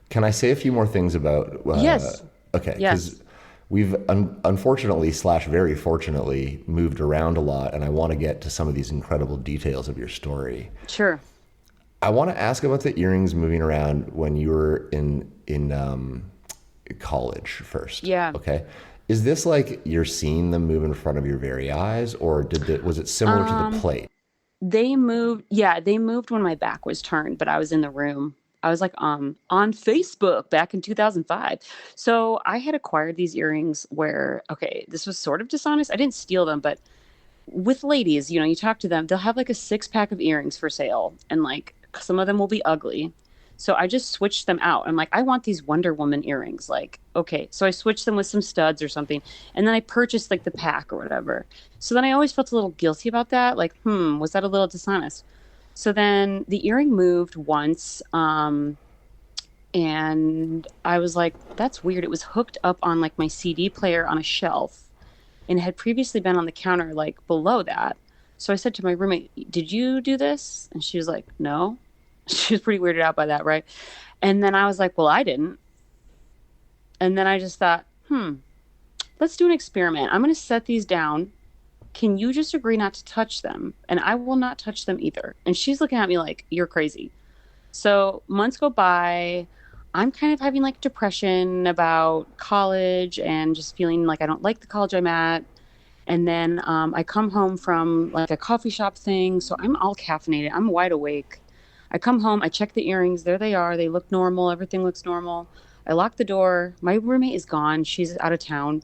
Can I say a few more things about... yes. Okay. Yes. We've unfortunately / very fortunately moved around a lot, and I want to get to some of these incredible details of your story. Sure. I want to ask about the earrings moving around when you were in college first. Yeah. Okay. Is this like you're seeing them move in front of your very eyes, or was it similar to the plate? They moved. Yeah, they moved when my back was turned, but I was in the room. I was like on Facebook back in 2005. So I had acquired these earrings where, okay, this was sort of dishonest. I didn't steal them, but with ladies, you know, you talk to them, they'll have like a 6-pack of earrings for sale, and like some of them will be ugly. So I just switched them out. I'm like, I want these Wonder Woman earrings. Like, okay. So I switched them with some studs or something. And then I purchased like the pack or whatever. So then I always felt a little guilty about that. Like, was that a little dishonest? So then the earring moved once. And I was like, that's weird. It was hooked up on like my CD player on a shelf, and it had previously been on the counter, like below that. So I said to my roommate, did you do this? And she was like, no. She was pretty weirded out by that, right? And then I was like, well, I didn't. And then I just thought, let's do an experiment. I'm going to set these down. Can you just agree not to touch them? And I will not touch them either. And she's looking at me like, you're crazy. So months go by. I'm kind of having like depression about college and just feeling like I don't like the college I'm at. And then I come home from like a coffee shop thing. So I'm all caffeinated. I'm wide awake. I come home, I check the earrings. There they are. They look normal. Everything looks normal. I lock the door. My roommate is gone. She's out of town.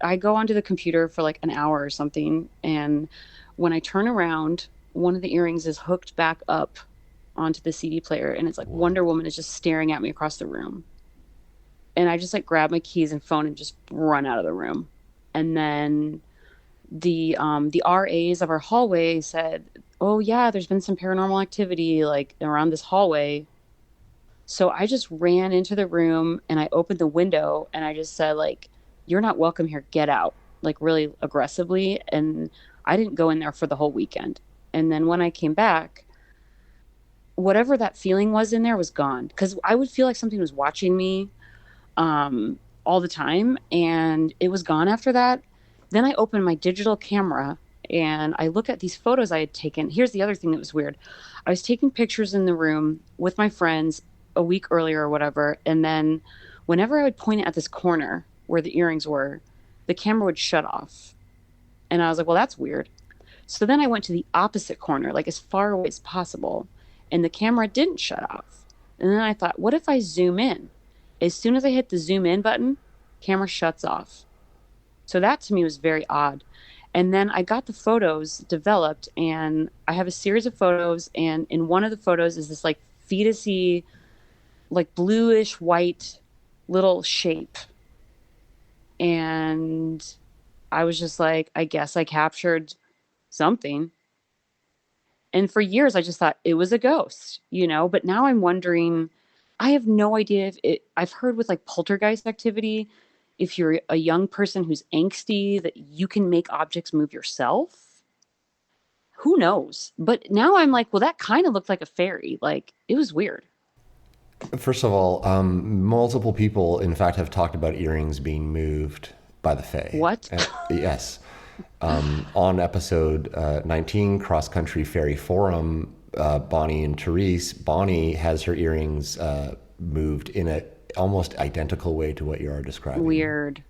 I go onto the computer for like an hour or something. And when I turn around, one of the earrings is hooked back up onto the CD player. And it's like Whoa. Wonder Woman is just staring at me across the room. And I just like grab my keys and phone and just run out of the room. And then the RAs of our hallway said, "Oh yeah, there's been some paranormal activity like around this hallway." So I just ran into the room and I opened the window and I just said like, "You're not welcome here. Get out." Like really aggressively, and I didn't go in there for the whole weekend. And then when I came back, whatever that feeling was in there was gone cuz I would feel like something was watching me all the time, and it was gone after that. Then I opened my digital camera and I look at these photos I had taken. Here's the other thing that was weird. I was taking pictures in the room with my friends a week earlier or whatever, and then whenever I would point it at this corner where the earrings were, the camera would shut off. And I was like, well, that's weird. So then I went to the opposite corner, like as far away as possible, and the camera didn't shut off. And then I thought, what if I zoom in? As soon as I hit the zoom in button, camera shuts off. So that to me was very odd. And then I got the photos developed, and I have a series of photos, and in one of the photos is this like fetusy, like bluish white little shape. And I was just like, I guess I captured something. And for years, I just thought it was a ghost, you know? But now I'm wondering, I have no idea if it, I've heard with like poltergeist activity, if you're a young person who's angsty, that you can make objects move yourself. Who knows? But now I'm like, well, that kind of looked like a fairy. Like it was weird. First of all, multiple people, in fact, have talked about earrings being moved by the Fae. What? Yes. On episode 19, Cross Country Fairy Forum, Bonnie and Therese, Bonnie has her earrings moved in a almost identical way to what you are describing. Weird.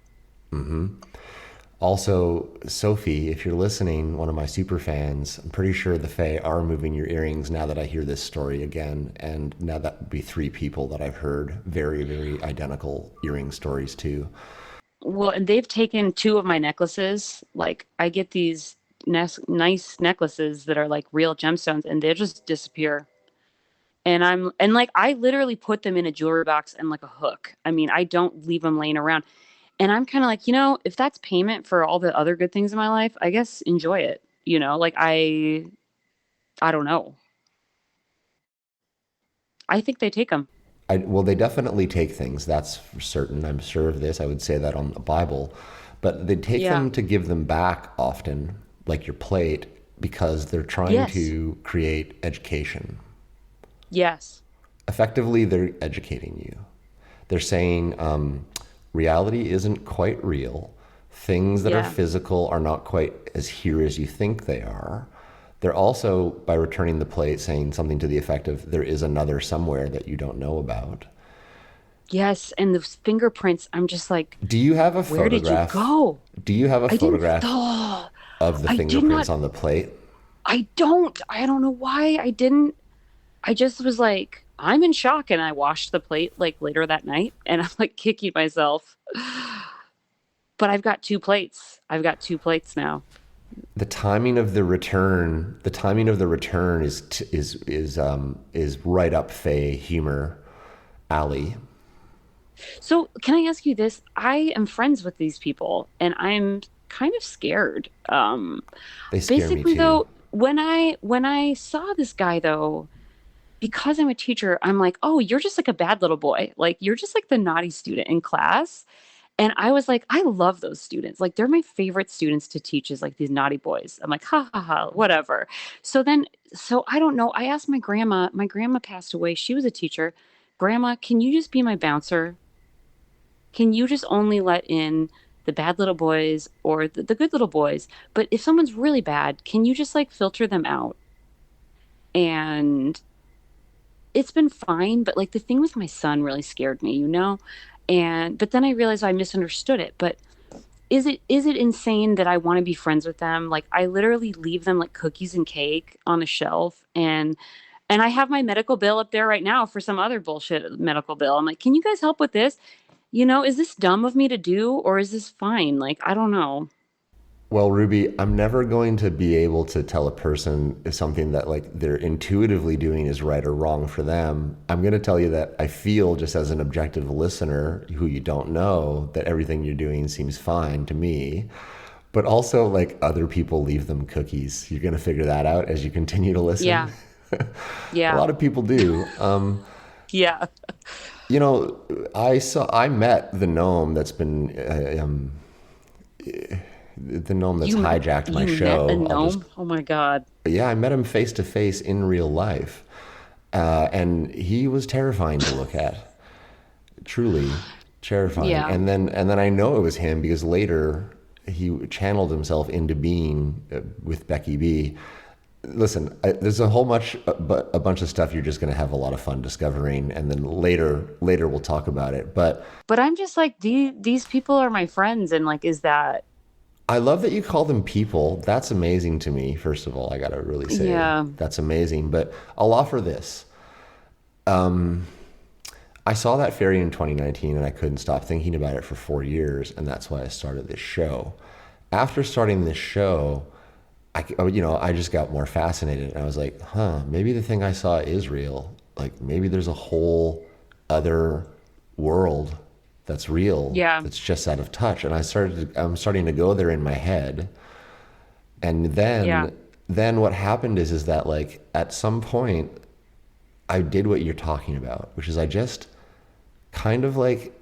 Also, Sophie, if you're listening, one of my super fans, I'm pretty sure the Fae are moving your earrings now that I hear this story again. And now that would be three people that I've heard very, very identical earring stories to. Well, and they've taken two of my necklaces. Like I get these nice necklaces that are like real gemstones, and they just disappear. And like I literally put them in a jewelry box and like a hook. I mean, I don't leave them laying around. And I'm kind of like, you know, if that's payment for all the other good things in my life, I guess enjoy it. You know, like I don't know. I think they take them. Well, they definitely take things. That's for certain. I'm sure of this. I would say that on the Bible. But they take Yeah. them to give them back often, like your plate, because they're trying Yes. to create education. Yes. Effectively, they're educating you. They're saying reality isn't quite real. Things that are Yeah. physical are not quite as here as you think they are. They're also, by returning the plate, saying something to the effect of there is another somewhere that you don't know about. Yes. And those fingerprints, I'm just like, Do you have a where did you photograph? go? Do you have a I didn't. photograph Oh, of the I did fingerprints not. on the plate? I don't. I don't know why I didn't. I just was like, I'm in shock. And I washed the plate like later that night and I'm like kicking myself. But I've got two plates. I've got two plates now. The timing of the return is right up Faye humor alley. So can I ask you this? I am friends with these people and I'm kind of scared. They scare me Basically too. though, when I saw this guy though, because I'm a teacher, I'm like, oh, you're just like a bad little boy. Like you're just like the naughty student in class. And I was like, I love those students. Like they're my favorite students to teach is like these naughty boys. I'm like, ha ha ha, whatever. So then, so I don't know. I asked my grandma, passed away. She was a teacher. Grandma, can you just be my bouncer? Can you just only let in the bad little boys or the good little boys? But if someone's really bad, can you just like filter them out? And it's been fine. But like the thing with my son really scared me, you know? And but then I realized I misunderstood it. But is it insane that I want to be friends with them? Like I literally leave them like cookies and cake on a shelf, and And I have my medical bill up there right now for some other bullshit medical bill. I'm like, can you guys help with this? Is this dumb of me to do or is this fine? Like, I don't know. Well, Ruby, I'm never going to be able to tell a person if something that like they're intuitively doing is right or wrong for them. I'm going to tell you that I feel just as an objective listener who you don't know that everything you're doing seems fine to me. But also like other people leave them cookies. You're going to figure that out as you continue to listen. Yeah. A Yeah. lot of people do. Yeah. You know, I met the gnome that's been the gnome that's hijacked my You met a show. I'll just gnome? Oh my God. Yeah, I met him face to face in real life, and he was terrifying to look at. Truly terrifying. Yeah. And then I know it was him because later he channeled himself into being with Becky B. Listen, there's a whole much, a bunch of stuff you're just going to have a lot of fun discovering, and then later we'll talk about it. But But I'm just like, these people are my friends. And like, is that, I love that you call them people. That's amazing to me. First of all, I got to really say yeah. that's amazing. But I'll offer this. I saw that fairy in 2019 and I couldn't stop thinking about it for 4 years. And that's why I started this show. After starting this show, I just got more fascinated. And I was like, maybe the thing I saw is real. Like maybe there's a whole other world that's real, Yeah. that's just out of touch. And I'm starting to go there in my head. And Yeah. then what happened is that like at some point I did what you're talking about, which is I just kind of really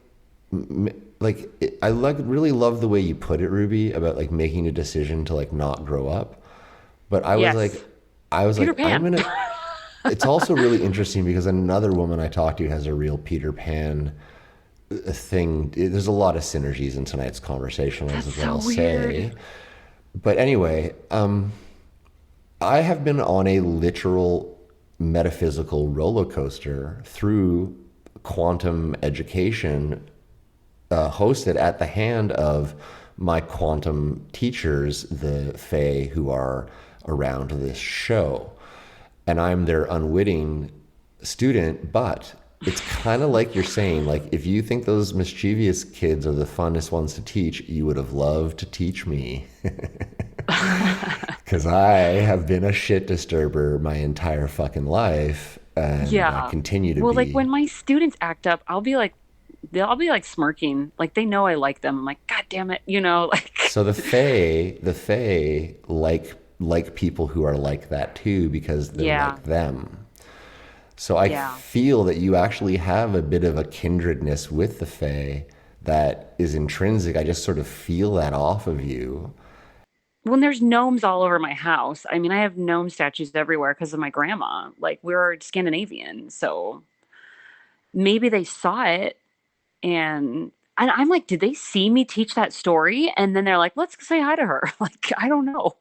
love the way you put it, Ruby, about like making a decision to like not grow up. But Yes. I was Peter like, I'm Pan. gonna. It's also really interesting because another woman I talked to has a real Peter Pan thing. There's a lot of synergies in tonight's conversation, as That's well so say. weird. But anyway, I have been on a literal metaphysical roller coaster through quantum education, hosted at the hand of my quantum teachers, the Fae, who are around this show. And I'm their unwitting student, but it's kind of like you're saying, like, if you think those mischievous kids are the funnest ones to teach, you would have loved to teach me. Because I have been a shit disturber my entire fucking life, and I Yeah. continue to Well, like be. when my students act up, I'll be like smirking. Like they know I like them. I'm like, God damn it. Like, So the Fae like people who are like that too, because they're yeah. like them. So I Yeah. feel that you actually have a bit of a kindredness with the Fae that is intrinsic. I just sort of feel that off of you. When there's gnomes all over my house, I mean, I have gnome statues everywhere because of my grandma. Like we're Scandinavian. So maybe they saw it and I'm like, did they see me teach that story? And then they're like, let's say hi to her. Like, I don't know.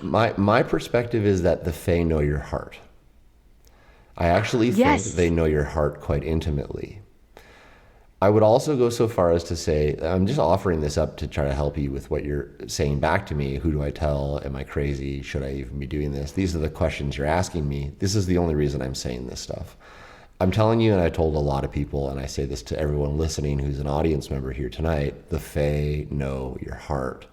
My perspective is that the Fae know your heart. I actually think they Yes. know your heart quite intimately. I would also go so far as to say, I'm just offering this up to try to help you with what you're saying back to me. Who do I tell? Am I crazy? Should I even be doing this? These are the questions you're asking me. This is the only reason I'm saying this stuff. I'm telling you, and I told a lot of people, and I say this to everyone listening who's an audience member here tonight, the Fae know your heart.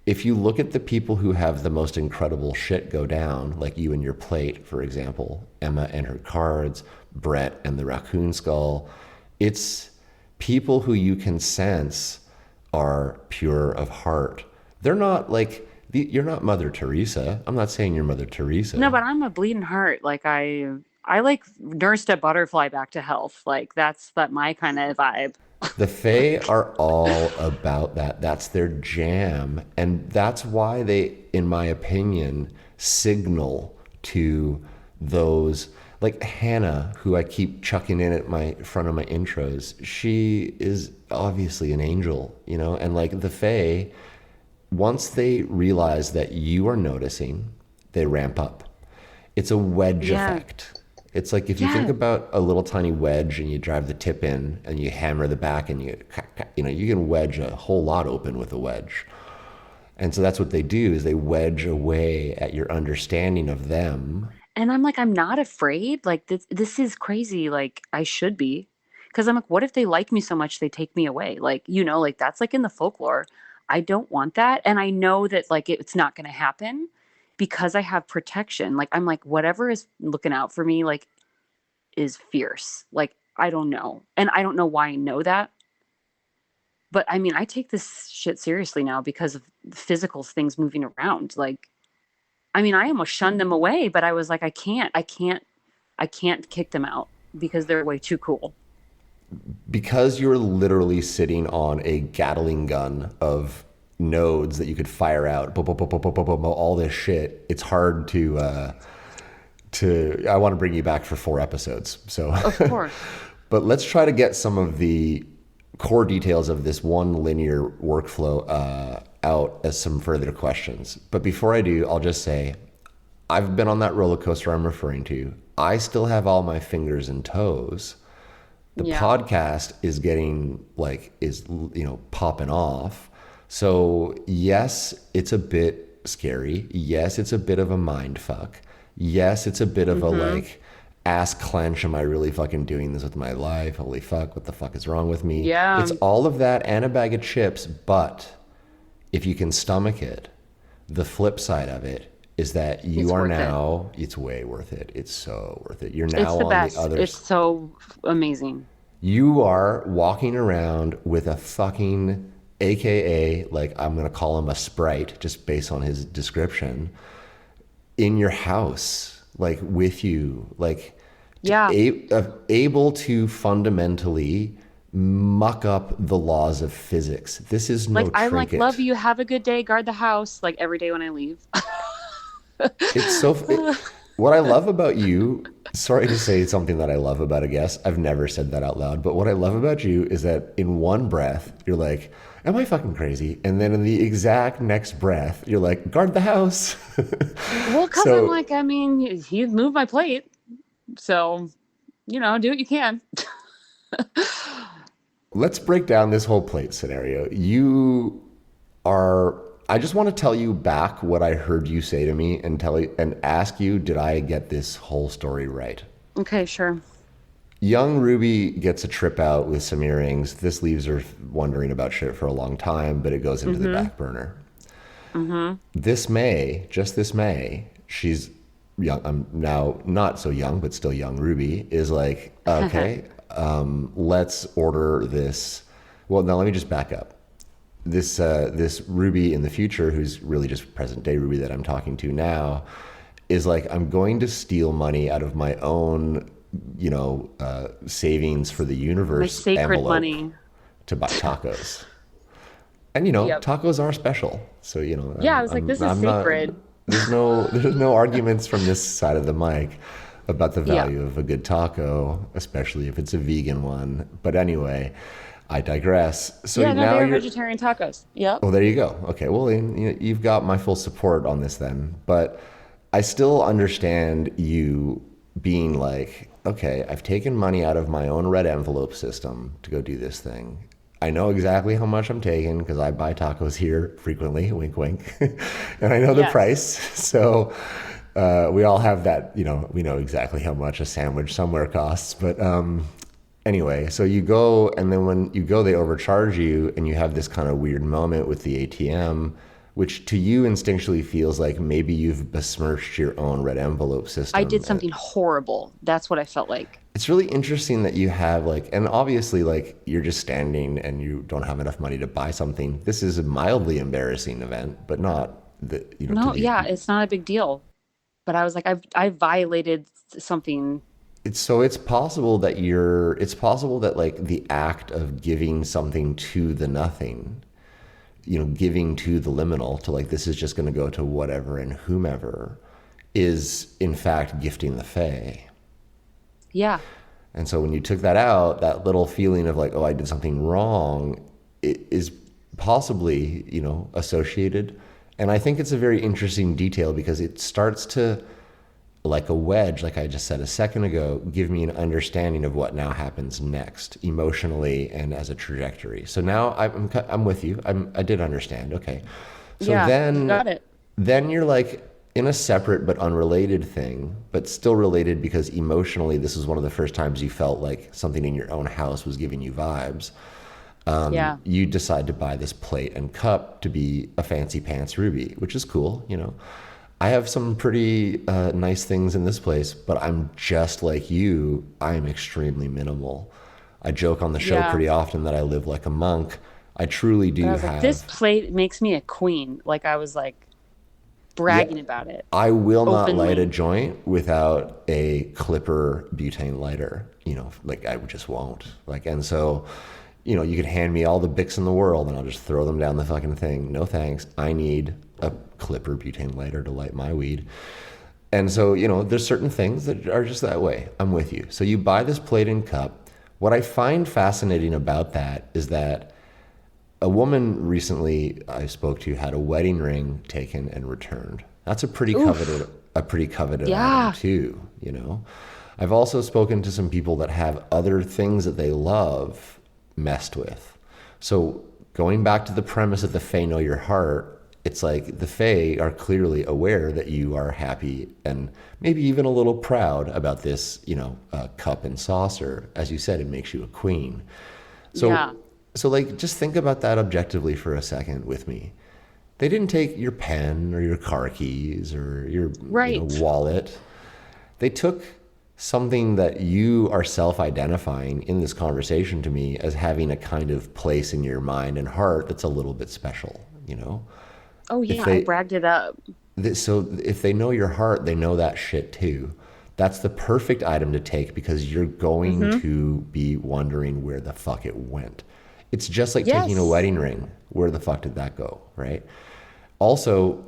If you look at the people who have the most incredible shit go down, like you and your plate, for example, Emma and her cards, Brett and the raccoon skull, it's people who you can sense are pure of heart. They're not like, you're not Mother Teresa. I'm not saying you're Mother No, Teresa. but I'm a bleeding heart. Like I like nursed a butterfly back to health. Like that my kind of vibe. The Fae are all about that. That's their jam. And that's why they, in my opinion, signal to those like Hannah, who I keep chucking in at my front of my intros. She is obviously an angel, and like the Fae, once they realize that you are noticing, they ramp up. It's a wedge Yeah. effect. It's like if you think Yeah. about a little tiny wedge and you drive the tip in and you hammer the back and you can wedge a whole lot open with a wedge. And so that's what they do is they wedge away at your understanding of them. And I'm like, I'm not afraid. Like this is crazy. Like I should be. Because I'm like, what if they like me so much they take me away? Like, like that's like in the folklore. I don't want that. And I know that like it's not gonna happen because I have protection. Like I'm like, whatever is looking out for me, like, is fierce. Like, I don't know. And I don't know why I know that. But I mean, I take this shit seriously now because of physical things moving around. Like, I mean, I almost shunned them away, but I was like, I can't kick them out because they're way too cool. Because you're literally sitting on a Gatling gun of nodes that you could fire out, all this shit. It's hard to. I want to bring you back for 4 episodes. So, Of course. but let's try to get some of the core details of this one linear workflow out as some further questions. But before I do, I'll just say I've been on that roller coaster I'm referring to. I still have all my fingers and toes. The Yeah. podcast is getting popping off. So yes, it's a bit scary. Yes, it's a bit of a mind fuck. Yes, it's a bit of a Mm-hmm. ass clench. Am I really fucking doing this with my life? Holy fuck, what the fuck is wrong with me? Yeah. It's all of that and a bag of chips. But if you can stomach it, the flip side of it is that you It's are worth it. now, it's way worth it. It's so worth it. You're It's now the on the best. other. It's so amazing. You are walking around with a fucking AKA, like I'm going to call him a sprite just based on his description, in your house, like with you, like Yeah. able to fundamentally muck up the laws of physics. This is Like no I'm like, love trinket. you, have a good day, guard the house, like every day when I leave. It's so. What I love about you, sorry to say something that I love about a guest, I've never said that out loud, but what I love about you is that in one breath, you're like, am I fucking crazy? And then in the exact next breath, you're like, guard the house. Well, because I'm So like, I mean, you moved my plate. So, do what you can. let's break down this whole plate scenario. You are. I just want to tell you back what I heard you say to me and tell you and ask you, did I get this whole story right? Okay, sure. Young Ruby gets a trip out with some earrings. This leaves her wondering about shit for a long time, but it goes into the Mm-hmm. back burner. Mm-hmm. This May, just this May, she's young. I'm now not so young, but still young. Ruby is like, okay, let's order this. Well, now let me just back up. This Ruby in the future, who's really just present day Ruby that I'm talking to now, is like, I'm going to steal money out of my own, savings for the My universe sacred envelope money. to buy tacos. And Yep. tacos are special. So Yeah, I was like, this is I'm not. sacred. There's no arguments from this side of the mic about the Yeah. value of a good taco, especially if it's a vegan one. But anyway, I digress. So Yeah, no, now they were you're. vegetarian tacos. Yep. Oh, there you go. Okay, well, you've got my full support on this then. But I still understand you being like, okay, I've taken money out of my own red envelope system to go do this thing. I know exactly how much I'm taking because I buy tacos here frequently, wink, wink, and I know the Yes. price. So we all have that, we know exactly how much a sandwich somewhere costs. But anyway, so you go, and then when you go, they overcharge you, and you have this kind of weird moment with the ATM, which to you instinctually feels like maybe you've besmirched your own red envelope I system. did something horrible. That's what I felt like. It's really interesting that you have and obviously you're just standing and you don't have enough money to buy something. This is a mildly embarrassing event, but not to No, yeah, the. it's not a big deal. But I was like, I violated something. It's possible that it's possible that the act of giving something to the nothing, giving to the liminal to this is just going to go to whatever and whomever, is in fact gifting the Fae. Yeah. And so when you took that out, that little feeling of oh, I did something wrong, it is possibly, associated. And I think it's a very interesting detail because it starts to, like a wedge, like I just said a second ago, give me an understanding of what now happens next emotionally and as a trajectory. So now I'm with you. I did understand. Okay. So Yeah, you then got it. then you're like, in a separate but unrelated thing, but still related because emotionally, this is one of the first times you felt like something in your own house was giving you vibes. Yeah. You decide to buy this plate and cup to be a fancy pants Ruby, which is cool. I have some pretty nice things in this place, but I'm just like you. I'm extremely minimal. I joke on the show Yeah. pretty often that I live like a monk. I truly But I do was like, this have, plate makes me a queen. Like I was like yeah, bragging about it I will not light a openly. joint without a clipper butane lighter. Like I just won't. Like, and so, you could hand me all the Bics in the world and I'll just throw them down the fucking thing. No thanks. I need a clipper butane lighter to light my weed. And so, there's certain things that are just that way. I'm with you. So you buy this plate and cup. What I find fascinating about that is that a woman recently I spoke to had a wedding ring taken and returned. That's Oof. a pretty coveted item Yeah. too. I've also spoken to some people that have other things that they love messed with. So going back to the premise of the Fae know your heart, it's like the Fae are clearly aware that you are happy and maybe even a little proud about this, cup and saucer. As you said, it makes you a queen. Yeah. So, so like, just think about that objectively for a second with me. They didn't take your pen or your car keys or your, Right. wallet. They took something that you are self-identifying in this conversation to me as having a kind of place in your mind and heart that's a little bit special. Oh If yeah, I they bragged it up. so if they know your heart, they know that shit too. That's the perfect item to take because you're going Mm-hmm. to be wondering where the fuck it went. It's just like taking a Yes. wedding ring. Where the fuck did that go, right? Also,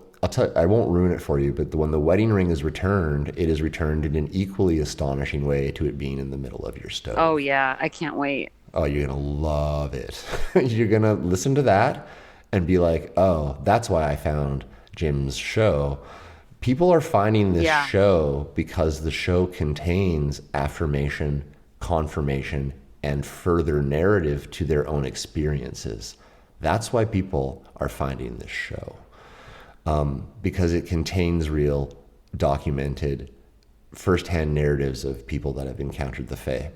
I won't ruin it for you, but when the wedding ring is returned, it is returned in an equally astonishing way to it being in the middle of your Oh stove. yeah, I can't wait. Oh, you're gonna love it. You're gonna listen to that and be like, oh, that's why I found Jim's show. People are finding this Yeah. show because the show contains affirmation, confirmation, and further narrative to their own experiences. That's why people are finding this show because it contains real, documented, firsthand narratives of people that have encountered the Fae.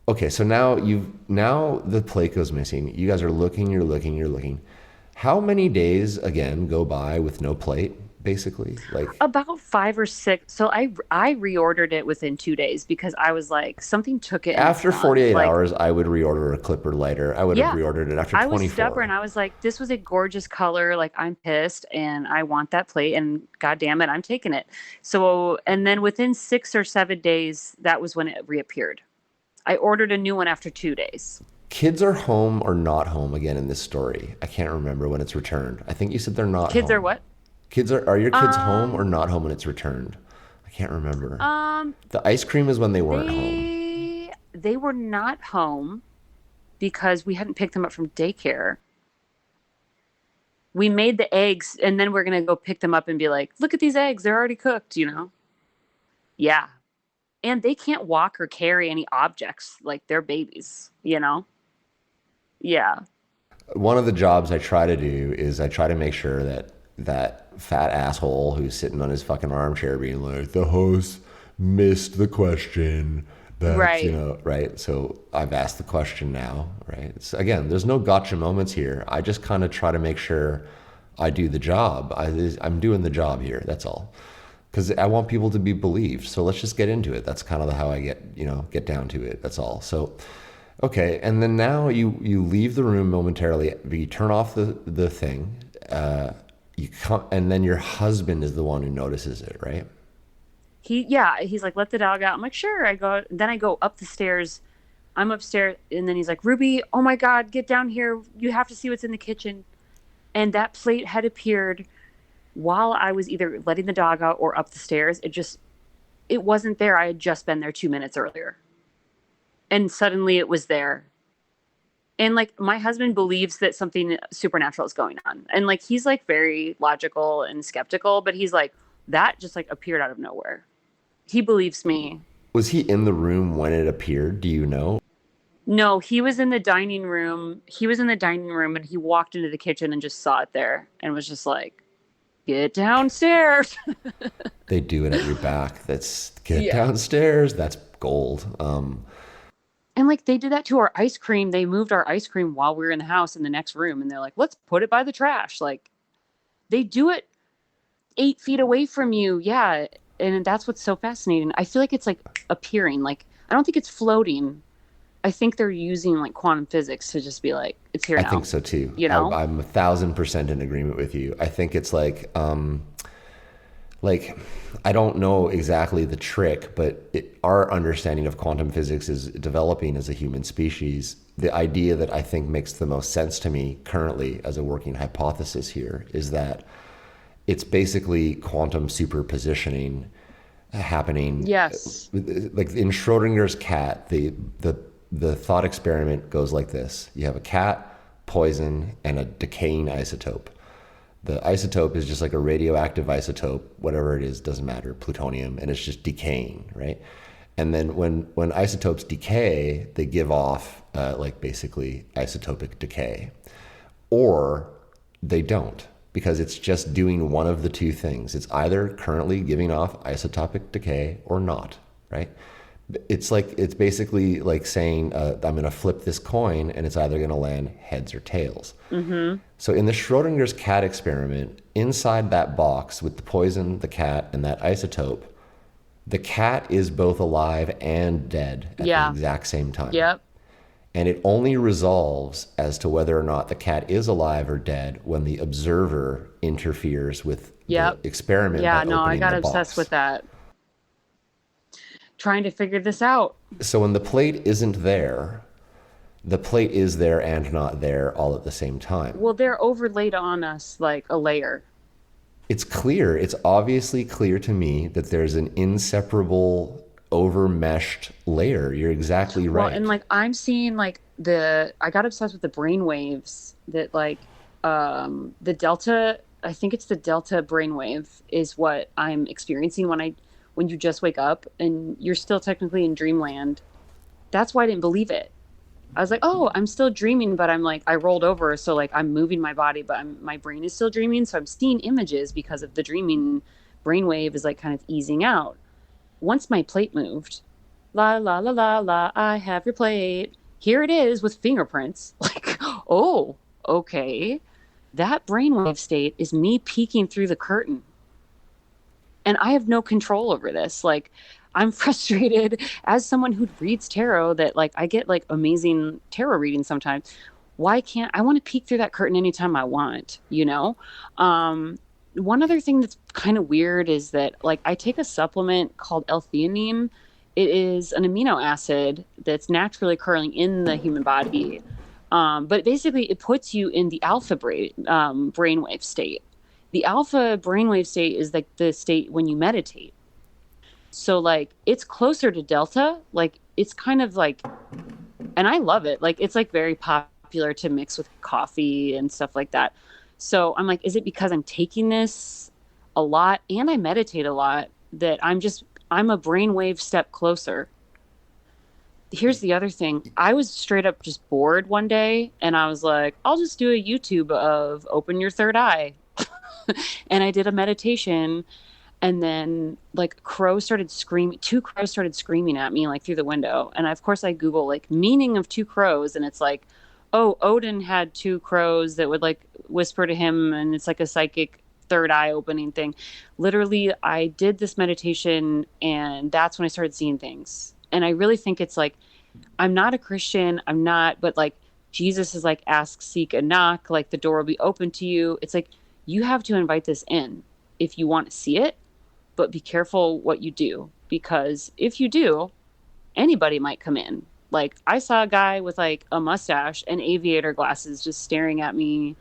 Okay, so now the plate goes missing. You guys are looking, you're looking, you're looking. How many days again go by with no plate, basically? Like About 5 or 6. So I reordered it within 2 days because I was like, something took it and it's after gone. 48 Like, hours, I would reorder a clipper lighter. I would have yeah, reordered it after I was stubborn. 24. I was like, this was a gorgeous color. Like, I'm pissed and I want that plate. And God damn it, I'm taking it. So, and then within 6 or 7 days, that was when it reappeared. I ordered a new one after 2 days. Kids are home or not home again in this story. I can't remember when it's returned. I think you said they're not Kids are home. what? Kids are your kids home or Um, not home when it's returned? I can't remember. um, The ice cream is when they weren't home. they were not home because we hadn't picked them up from daycare. We made the eggs and then we're gonna go pick them up and be like, look at these eggs, they're already cooked. Yeah. And they can't walk or carry any objects like they're babies. Yeah. One of the jobs I try to do is I try to make sure that that fat asshole who's sitting on his fucking armchair being like, the host missed the question. That's, Right. right? So I've asked the question now, right? Again, there's no gotcha moments here. I just kind of try to make sure I do the job. I'm doing the job here. That's all. Because I want people to be believed. So let's just get into it. That's kind of how I get down to it. That's all. So okay, and then now you leave the room momentarily. You turn off the thing. You come, and then your husband is the one who notices it, right? He's like, let the dog out. I'm like, sure. I go up the stairs. I'm upstairs. And then he's like, Ruby, oh my God, get down here. You have to see what's in the kitchen. And that plate had appeared while I was either letting the dog out or up the stairs. It wasn't there. I had just been there 2 minutes earlier. And suddenly it was there. And like my husband believes that something supernatural is going on. And like he's like very logical and skeptical, but he's like, that just like appeared out of nowhere. He believes me. Was he in the room when it appeared? Do you know? No, he was in the dining room. He was in the dining room and he walked into the kitchen and just saw it there and was just like, Get downstairs. They do it at your back. That's get Yeah. downstairs. That's gold. And like they did that to our ice cream. They moved our ice cream while we were in the house in the next room, and they're like, let's put it by the trash. Like they do it 8 feet away from you. Yeah. And that's what's so fascinating. I feel like it's like appearing. Like I don't think it's floating. I think they're using like quantum physics to just be like, it's here I think now, so too. you know? I'm 1,000% in agreement with you. I think it's like I don't know exactly the trick, but our understanding of quantum physics is developing as a human species. The idea that I think makes the most sense to me currently as a working hypothesis here is that it's basically quantum superpositioning happening. Yes. Like in Schrodinger's cat, the thought experiment goes like this: you have a cat, poison, and a decaying isotope. The isotope is just like a radioactive isotope, whatever it is, doesn't matter, plutonium, and it's just decaying, right? And then when isotopes decay, they give off like basically isotopic decay, or they don't, because it's just doing one of the two things. It's either currently giving off isotopic decay or not, right? It's basically like saying I'm going to flip this coin and it's either going to land heads or tails. Mm-hmm. So in the Schrodinger's cat experiment, inside that box with the poison, the cat, and that isotope, the cat is both alive and dead at the Yeah. exact same time. Yep. And it only resolves as to whether or not the cat is alive or dead when the observer interferes with the Yep. experiment by Yeah. No, I opening got the obsessed box. with that. Trying to figure this out. So when the plate isn't there, the plate is there and not there all at the same time. Well, they're overlaid on us like a layer. It's clear, it's obviously clear to me that there's an inseparable overmeshed layer. You're exactly Well, and right. like I'm seeing like I got obsessed with the brain waves that like the delta, I think it's the delta brainwave is what I'm experiencing when you just wake up and you're still technically in dreamland. That's why I didn't believe it. I was like, "Oh, I'm still dreaming, but I'm like I rolled over, so like I'm moving my body, but my brain is still dreaming, so I'm seeing images because of the dreaming brainwave is like kind of easing out." Once my plate moved, la la la la la, I have your plate. Here it is with fingerprints. Like, oh, okay. That brainwave state is me peeking through the curtain. And I have no control over this. Like, I'm frustrated as someone who reads tarot that like I get like amazing tarot readings sometimes. Why can't I want to peek through that curtain anytime I want, you know? Um, One other thing that's kind of weird is that like I take a supplement called L-theanine. It is an amino acid that's naturally occurring in the human body. But basically it puts you in the brainwave state. The alpha brainwave state is like the state when you meditate. So like it's closer to delta. Like it's kind of like, and I love it. Like it's like very popular to mix with coffee and stuff like that. So I'm like, is it because I'm taking this a lot and I meditate a lot that I'm a brainwave step closer? Here's the other thing. I was straight up just bored one day and I was like, I'll just do a YouTube of open your third eye. And I did a meditation and then like crows started screaming, two crows started screaming at me like through the window. And of course I Google like meaning of two crows and it's like, oh, Odin had two crows that would like whisper to him and it's like a psychic third eye opening thing. Literally, I did this meditation and that's when I started seeing things. And I really think it's like I'm not a Christian, I'm not, but like Jesus is like ask, seek, and knock, like the door will be open to you. It's like you have to invite this in if you want to see it, but be careful what you do because if you do, anybody might come in. Like I saw a guy with like a mustache and aviator glasses just staring at me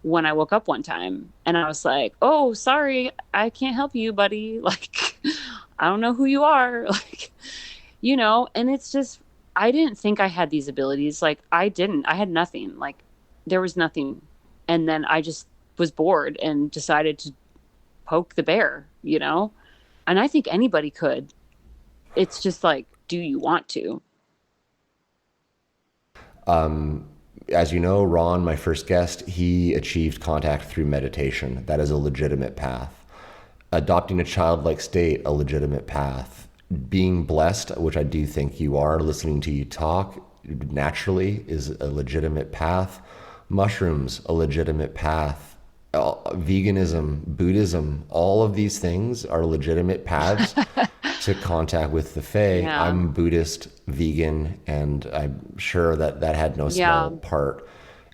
when I woke up one time and I was like, "Oh, sorry, I can't help you, buddy." Like I don't know who you are. Like and it's just I didn't think I had these abilities. Like I didn't. I had nothing. Like there was nothing. And then I just was bored and decided to poke the bear. And I think anybody could. It's just like, do you want to? As you know, Ron, my first guest, he achieved contact through meditation. That is a legitimate path. Adopting a childlike state, a legitimate path. Being blessed, which I do think you are, listening to you talk naturally is a legitimate path. Mushrooms, a legitimate path. Veganism, Buddhism, all of these things are legitimate paths to contact with the Fae. Yeah. I'm Buddhist, vegan, and I'm sure that that had no Yeah. small part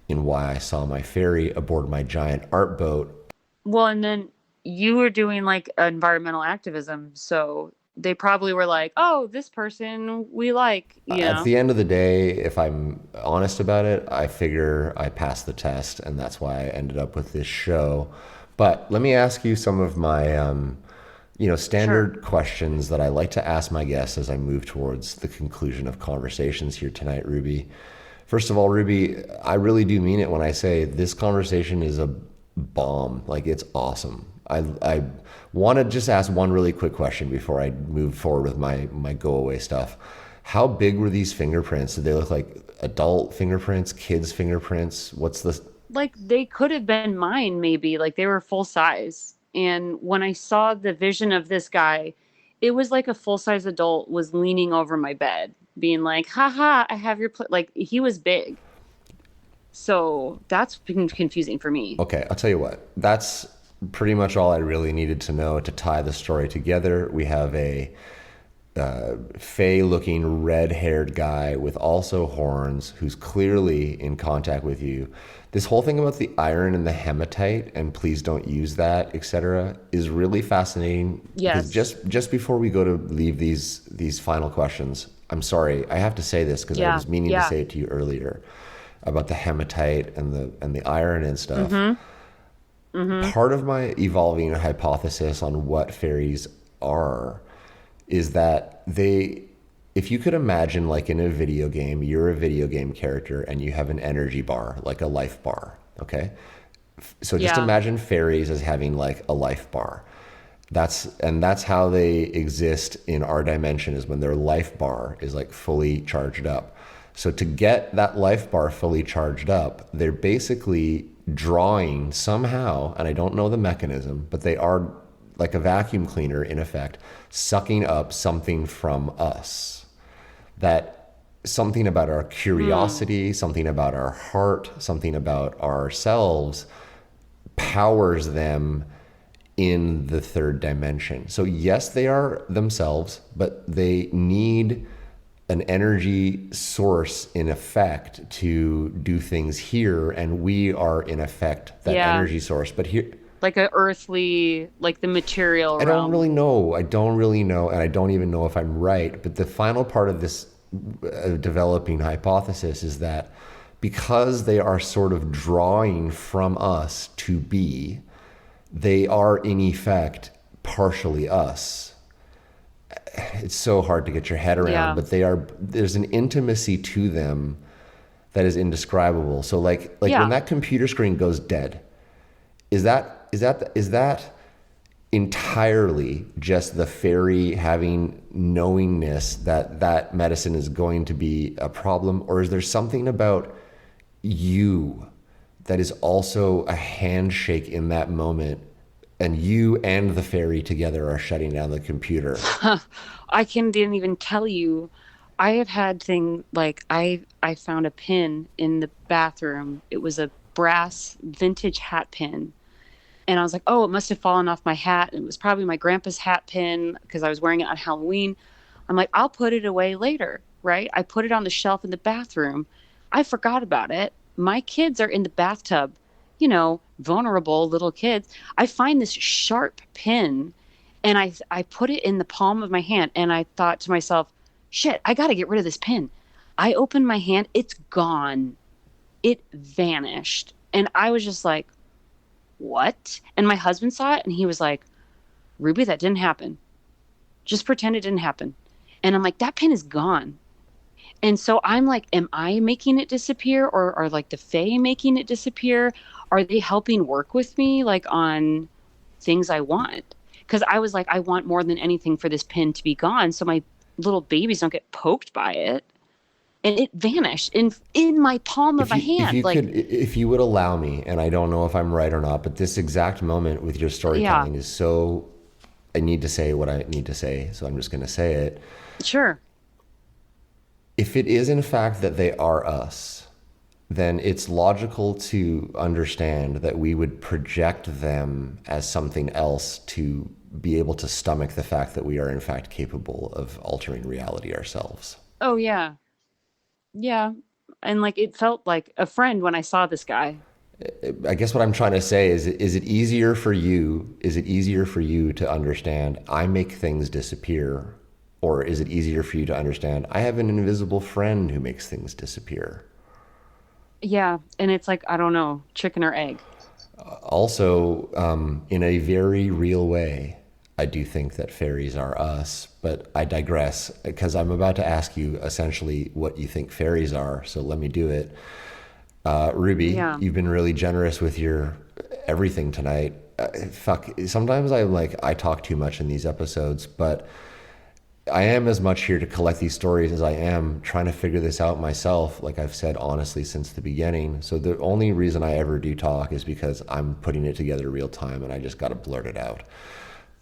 in why I saw my fairy aboard my giant art boat. Well, and then you were doing like environmental activism, so they probably were like, "Oh, this person we like," you At know. the end of the day, if I'm honest about it, I figure I passed the test, and that's why I ended up with this show. But let me ask you some of my, Sure. standard questions that I like to ask my guests as I move towards the conclusion of conversations here tonight, Ruby. First of all, Ruby, I really do mean it when I say this conversation is a bomb. Like, it's awesome. I want to just ask one really quick question before I move forward with my go away stuff. How big were these fingerprints? Did they look like adult fingerprints, kids' fingerprints? What's the Like they could have been mine maybe, like they were full size. And when I saw the vision of this guy, it was like a full-size adult was leaning over my bed being like, "Haha, I have your like he was big." So that's been confusing for me. Okay, I'll tell you what. That's pretty much all I really needed to know to tie the story together. We have a fey looking red haired guy with also horns who's clearly in contact with you. This whole thing about the iron and the hematite and please don't use that, etc., is really fascinating because Yes. just before we go to leave these final questions, I'm sorry, I have to say this because I Yeah. was meaning to Yeah. say it to you earlier about the hematite and the iron and stuff. Mhm. Mhm. Part of my evolving hypothesis on what fairies are is that if you could imagine, like in a video game, you're a video game character and you have an energy bar, like a life bar, okay? So just Yeah. imagine fairies as having like a life bar. That's how they exist in our dimension, is when their life bar is like fully charged up. So to get that life bar fully charged up, they're basically drawing somehow, and I don't know the mechanism, but they are like a vacuum cleaner in effect, sucking up something from us. That something about our Hmm. curiosity, something about our heart, something about ourselves powers them in the third dimension. So, yes, they are themselves, but they need an energy source in effect to do things here. And we are, in effect, that Yeah. energy source. But here, Like a earthly, like the material I don't really realm. know. I don't really know. And I don't even know if I'm right. But the final part of this developing hypothesis is that because they are sort of drawing from us to be, they are in effect partially us. It's so hard to get your head around, Yeah. but there's an intimacy to them that is indescribable. So like when Yeah. that computer screen goes dead, is that entirely just the fairy having knowingness that that medicine is going to be a problem, or is there something about you that is also a handshake in that moment, and you and the fairy together are shutting down the computer? Didn't even tell you. I have had thing like I found a pin in the bathroom. It was a brass vintage hat pin. And I was like, "Oh, it must have fallen off my hat." It was probably my grandpa's hat pin because I was wearing it on Halloween. I'm like, "I'll put it away later." Right? I put it on the shelf in the bathroom. I forgot about it. My kids are in the bathtub, vulnerable little kids. I find this sharp pin and I put it in the palm of my hand and I thought to myself, "Shit, I got to get rid of this pin." I opened my hand, it's gone. It vanished. And I was just like, "What?" And my husband saw it and he was like, "Ruby, that didn't happen. Just pretend it didn't happen." And I'm like, "That pin is gone." And so I'm like, am I making it disappear or are like the Fae making it disappear? Are they helping work with me like on things I want? Because I was like, I want more than anything for this pin to be gone so my little babies don't get poked by it. and it vanished in my palm of a If hand. you Like, could, if you would allow me, and I don't know if I'm right or not, but this exact moment with your yeah, storytelling is so, I need to say what I need to say, so I'm just going to say it. sure. If it is in fact that they are us, then it's logical to understand that we would project them as something else to be able to stomach the fact that we are in fact capable of altering reality ourselves. Oh yeah. Yeah. And like it felt like a friend when I saw this guy. I guess what I'm trying to say is it easier for you? Is it easier for you to understand I make things disappear? Or is it easier for you to understand I have an invisible friend who makes things disappear? Yeah, and it's like I don't know, chicken or egg. Also, in a very real way, I do think that fairies are us, but I digress because I'm about to ask you essentially what you think fairies are. So let me do it. Ruby, Yeah. you've been really generous with your everything tonight. Fuck, sometimes I'm like, I talk too much in these episodes, but I am as much here to collect these stories as I am trying to figure this out myself, like I've said honestly since the beginning. So the only reason I ever do talk is because I'm putting it together real time and I just got to blurt it out.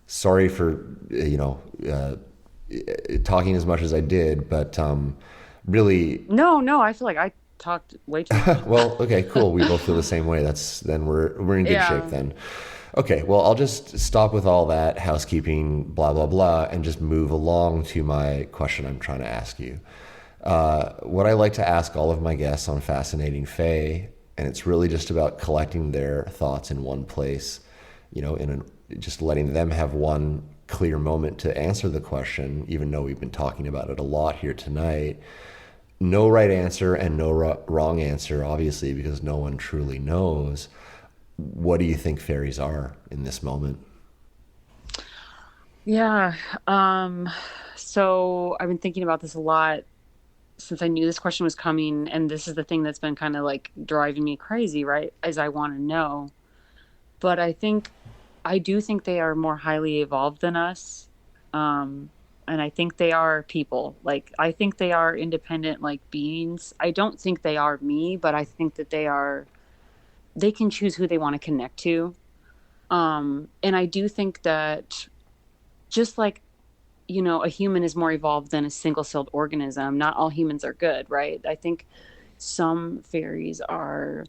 Sorry for, talking as much as I did, but really, No, no, I feel like I talked way too much. well, okay, cool. We both feel the same way. That's then we're in good shape Yeah. then. Okay, well, I'll just stop with all that housekeeping, blah blah blah, and just move along to my question I'm trying to ask you. What I like to ask all of my guests on Fascinating Fae, and it's really just about collecting their thoughts in one place, just letting them have one clear moment to answer the question, even though we've been talking about it a lot here tonight. No right answer and no wrong answer, obviously, because no one truly knows. What do you think fairies are in this moment? Yeah. Um, so I've been thinking about this a lot since I knew this question was coming, and this is the thing that's been kind of like driving me crazy, right? As I want to know. But I do think they are more highly evolved than us. And I think they are people. Like I think they are independent like beings. I don't think they are me, but I think that they can choose who they want to connect to. And I do think that just like, a human is more evolved than a single-celled organism, not all humans are good, right? I think some fairies are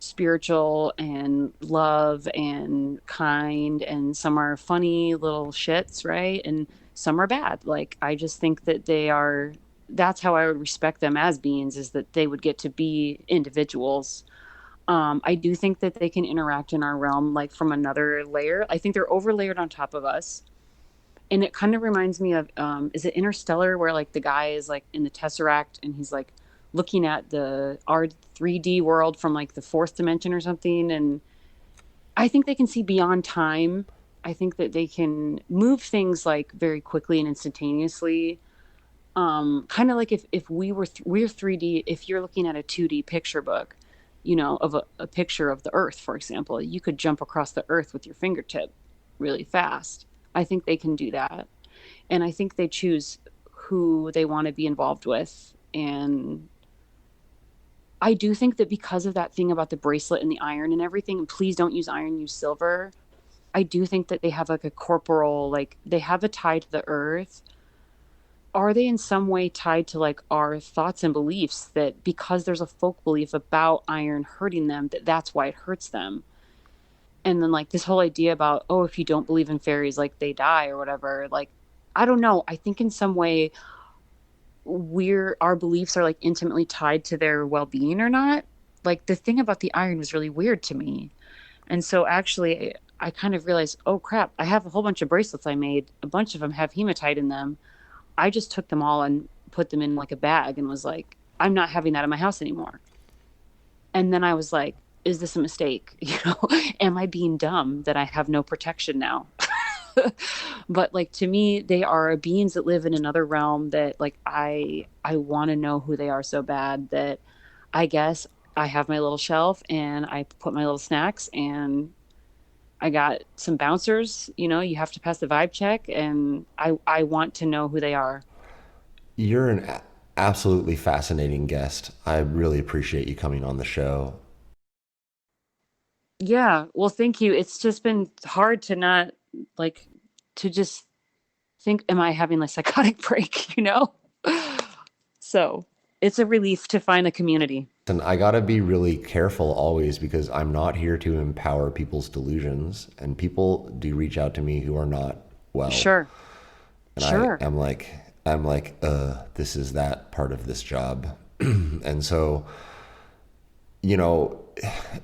spiritual and love and kind, and some are funny little shits, right? And some are bad. Like I just think that that's how I would respect them as beings, is that they would get to be individuals. I do think that they can interact in our realm like from another layer. I think they're overlayered on top of us. And it kind of reminds me of is it Interstellar, where like the guy is like in the Tesseract and he's like looking at the our 3D world from like the fourth dimension or something. And I think they can see beyond time. I think that they can move things like very quickly and instantaneously. Kind of like if we're 3D, if you're looking at a 2D picture book, of a picture of the earth, for example, you could jump across the earth with your fingertip really fast. I think they can do that. And I think they choose who they want to be involved with. And I do think that because of that thing about the bracelet and the iron and everything, and please don't use iron, use silver. I do think that they have like a corporal, like they have a tie to the earth. Are they in some way tied to like our thoughts and beliefs, that because there's a folk belief about iron hurting them, that's why it hurts them? And then like this whole idea about, oh, if you don't believe in fairies, like they die or whatever, like I don't know. I think in some way our beliefs are like intimately tied to their well-being or not. Like the thing about the iron was really weird to me. And so actually I kind of realized, oh crap, I have a whole bunch of bracelets I made. A bunch of them have hematite in them. I just took them all and put them in like a bag and was like, I'm not having that in my house anymore. And then I was like, is this a mistake? Am I being dumb that I have no protection now? But like to me, they are beings that live in another realm that like I want to know who they are so bad that I guess I have my little shelf and I put my little snacks and I got some bouncers. You have to pass the vibe check, and I want to know who they are. You're an absolutely fascinating guest. I really appreciate you coming on the show. Yeah. Well, thank you. It's just been hard to not like to just think, am I having a psychotic break, you know? So it's a relief to find a community. And I got to be really careful always because I'm not here to empower people's delusions. And people do reach out to me who are not well. Sure. And Sure. this is that part of this job. And so, you know,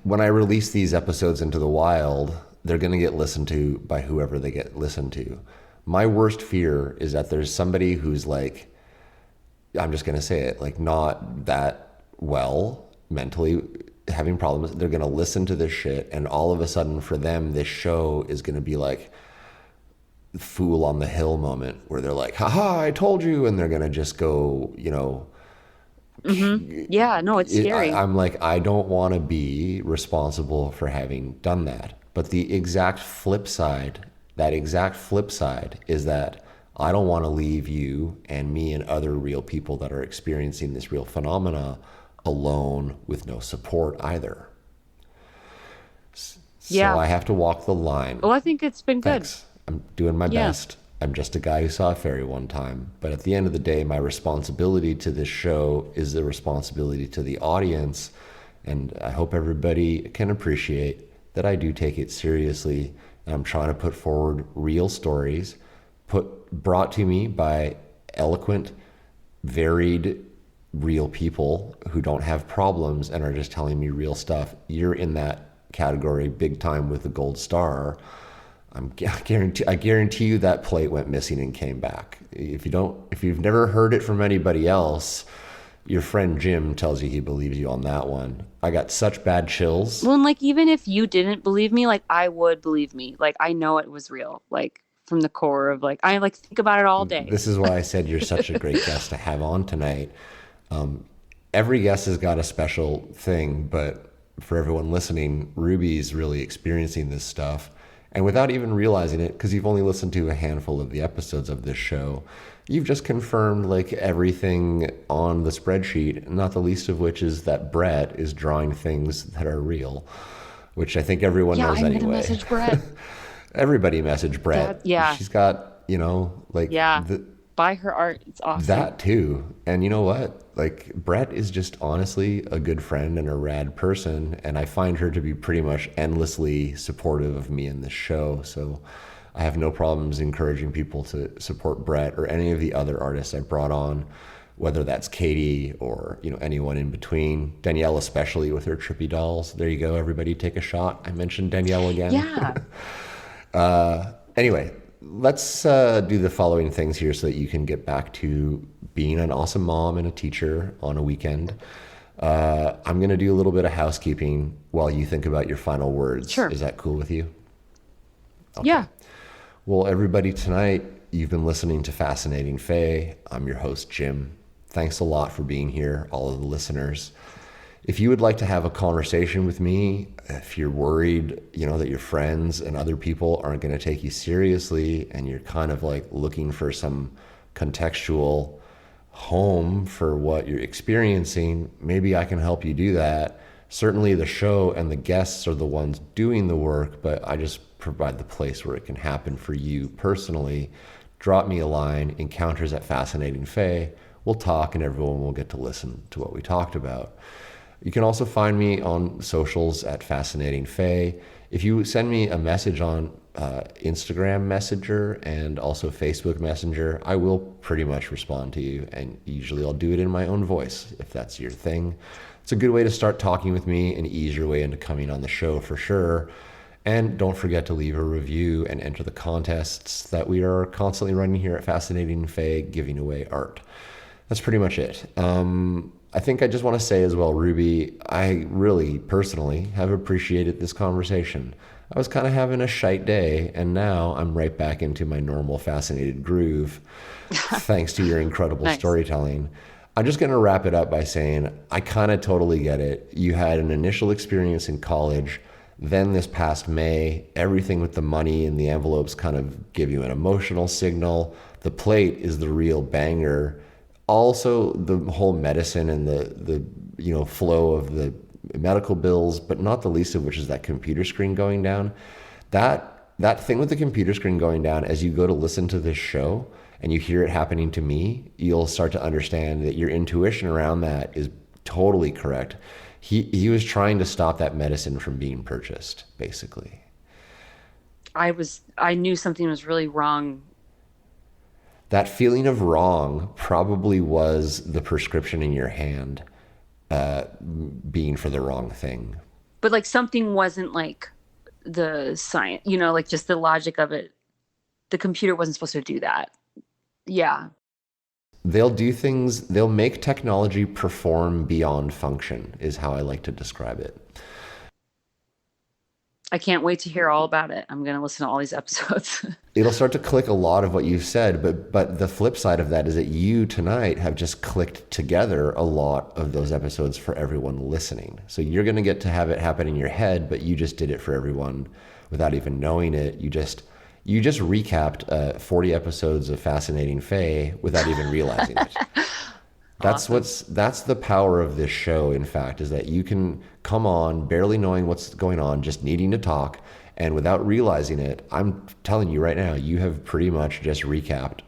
when I release these episodes into the wild, they're going to get listened to by whoever they get listened to. My worst fear is that there's somebody who's like, I'm just going to say it, like not that well mentally, having problems. They're going to listen to this shit. And all of a sudden for them, this show is going to be like fool on the hill moment where they're like, haha, I told you. And they're going to just go, Yeah. No, it's scary. I'm like, I don't want to be responsible for having done that. But that exact flip side is that I don't want to leave you and me and other real people that are experiencing this real phenomena alone with no support either. So Yeah. I have to walk the line. Well, I think it's been good. Thanks. I'm doing my Yeah. best. I'm just a guy who saw a fairy one time. But at the end of the day, my responsibility to this show is the responsibility to the audience. And I hope everybody can appreciate that I do take it seriously. And I'm trying to put forward real stories brought to me by eloquent, varied, real people who don't have problems and are just telling me real stuff. You're in that category big time with the gold star. I guarantee you that plate went missing and came back. If you've never heard it from anybody else, your friend Jim tells you he believes you on that one. I got such bad chills. Well, and like, even if you didn't believe me, like, I would believe me. Like, I know it was real. Like, from the core of like, I like think about it all day. This is why I said you're such a great guest to have on tonight. Every guest has got a special thing, but for everyone listening, Ruby's really experiencing this stuff. And without even realizing it, because you've only listened to a handful of the episodes of this show, you've just confirmed like everything on the spreadsheet, not the least of which is that Brett is drawing things that are real, which I think everyone knows I'm anyway. gonna message Brett. Everybody message Brett. Yeah. She's got, Buy her art. It's awesome. that too. And you know what? Like, Brett is just honestly a good friend and a rad person. And I find her to be pretty much endlessly supportive of me in this show. So I have no problems encouraging people to support Brett or any of the other artists I brought on, whether that's Katie or, anyone in between. Danielle, especially with her trippy dolls. There you go. Everybody take a shot. I mentioned Danielle again. Yeah. Anyway, let's do the following things here so that you can get back to being an awesome mom and a teacher on a weekend. I'm going to do a little bit of housekeeping while you think about your final words. Sure. Is that cool with you? Okay. Yeah. Well, everybody, tonight you've been listening to Fascinating Fae. I'm your host, Jim. Thanks a lot for being here, all of the listeners. If you would like to have a conversation with me, if you're worried, that your friends and other people aren't going to take you seriously and you're kind of like looking for some contextual home for what you're experiencing, maybe I can help you do that. Certainly the show and the guests are the ones doing the work, but I just provide the place where it can happen for you personally. Drop me a line, encounters@fascinatingfae. We'll talk and everyone will get to listen to what we talked about. You can also find me on socials at Fascinating Fae. If you send me a message on Instagram Messenger and also Facebook Messenger, I will pretty much respond to you. And usually I'll do it in my own voice if that's your thing. It's a good way to start talking with me and ease your way into coming on the show for sure. And don't forget to leave a review and enter the contests that we are constantly running here at Fascinating Fae, giving away art. That's pretty much it. I think I just want to say as well, Ruby, I really personally have appreciated this conversation. I was kind of having a shite day, and now I'm right back into my normal fascinated groove, thanks to your incredible Nice. storytelling. I'm just going to wrap it up by saying I kind of totally get it. You had an initial experience in college. Then this past May, everything with the money and the envelopes kind of give you an emotional signal. The plate is the real banger. Also the whole medicine and the flow of the medical bills, but not the least of which is that computer screen going down. That thing with the computer screen going down, as you go to listen to this show and you hear it happening to me, you'll start to understand that your intuition around that is totally correct. He was trying to stop that medicine from being purchased, basically. I knew something was really wrong. That feeling of wrong probably was the prescription in your hand being for the wrong thing. But like something wasn't like the science, like just the logic of it. The computer wasn't supposed to do that. Yeah. They'll make technology perform beyond function, is how I like to describe it. I can't wait to hear all about it. I'm going to listen to all these episodes. It'll start to click a lot of what you've said, but the flip side of that is that you tonight have just clicked together a lot of those episodes for everyone listening. So you're going to get to have it happen in your head, but you just did it for everyone without even knowing it. You just recapped 40 episodes of Fascinating Fae without even realizing it. Awesome. That's the power of this show, in fact, is that you can come on barely knowing what's going on, just needing to talk, and without realizing it, I'm telling you right now, you have pretty much just recapped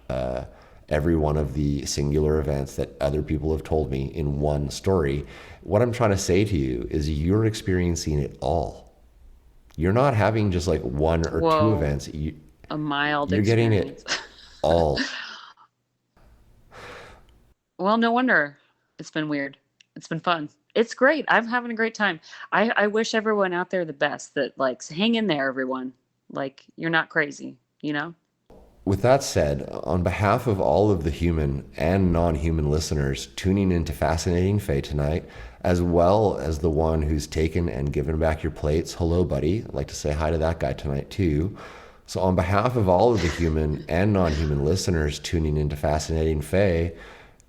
every one of the singular events that other people have told me in one story. What I'm trying to say to you is you're experiencing it all. You're not having just like one or two Whoa. events. A mild You're getting experience. it all. Well, no wonder it's been weird. It's been fun. It's great. I'm having a great time. I wish everyone out there the best, that like, hang in there, everyone. Like, you're not crazy, you know? With that said, on behalf of all of the human and non-human listeners tuning into Fascinating Fae tonight, as well as the one who's taken and given back your plates, hello, buddy. I'd like to say hi to that guy tonight, too. So on behalf of all of the human and non-human listeners tuning into Fascinating Fae,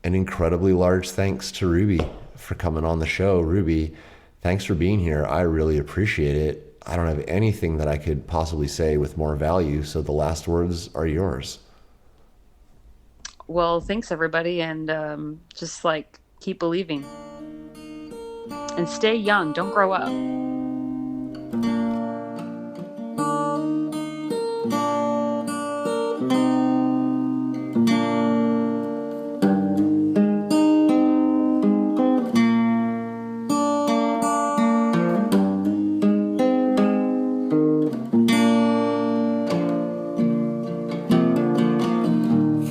an incredibly large thanks to Ruby for coming on the show. Ruby, thanks for being here. I really appreciate it. I don't have anything that I could possibly say with more value, so the last words are yours. Well, thanks everybody, and just like keep believing and stay young. Don't grow up.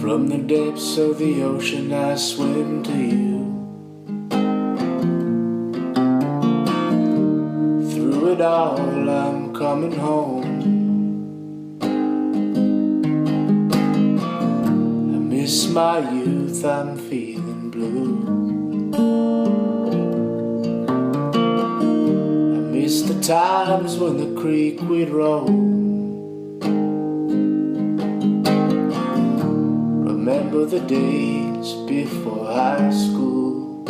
From the depths of the ocean I swim to you. Through it all I'm coming home. I miss my youth, I'm feeling blue. I miss the times when the creek we'd roll. Remember the days before high school,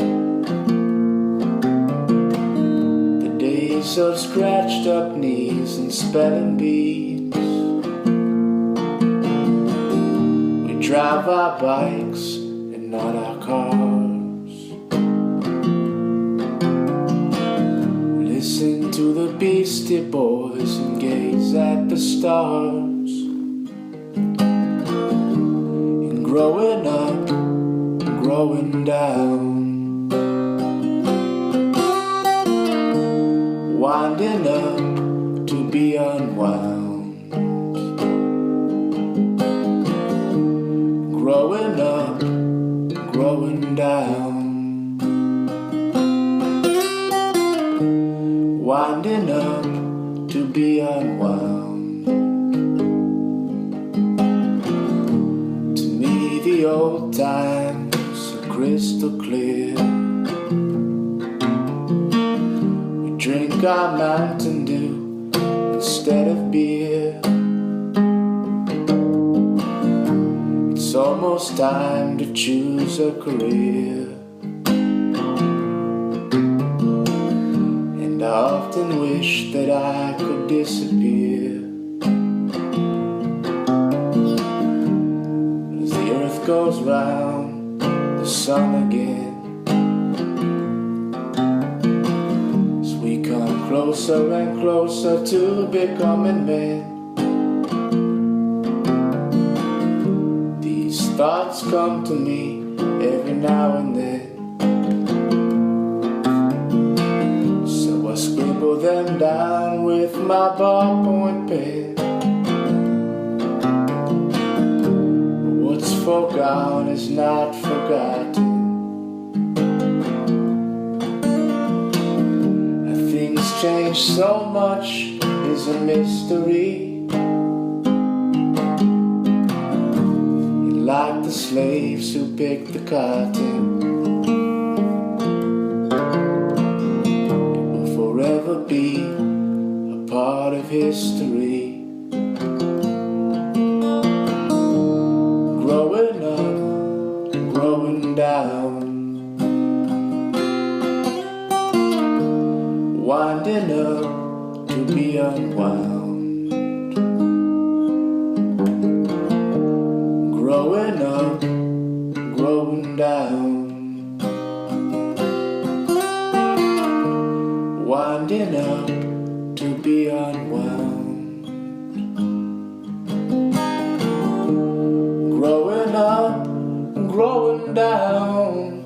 the days of scratched up knees and spelling bees. We drive our bikes and not our cars. Listen to the Beastie Boys and gaze at the stars. Growing up, growing down, winding up to be unwound. Growing up, growing down, winding up to be unwound. The old times are crystal clear. We drink our Mountain Dew instead of beer. It's almost time to choose a career, and I often wish that I could disappear. Goes round, the sun again. As we come closer and closer to becoming men, these thoughts come to me every now and then. So I scribble them down with my ballpoint pen. What's forgone is not forgotten. Things change so much is a mystery. And like the slaves who picked the cotton, it will forever be a part of history. Growing up, growing down, winding up to be unwound. Growing up, growing down, winding up to be unwound. Growing up, growing down,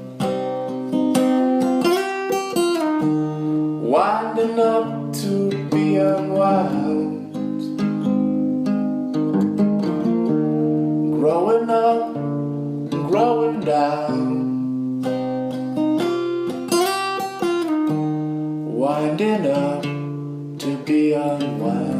winding up to be unwound. Growing up, growing down, winding up to be unwound.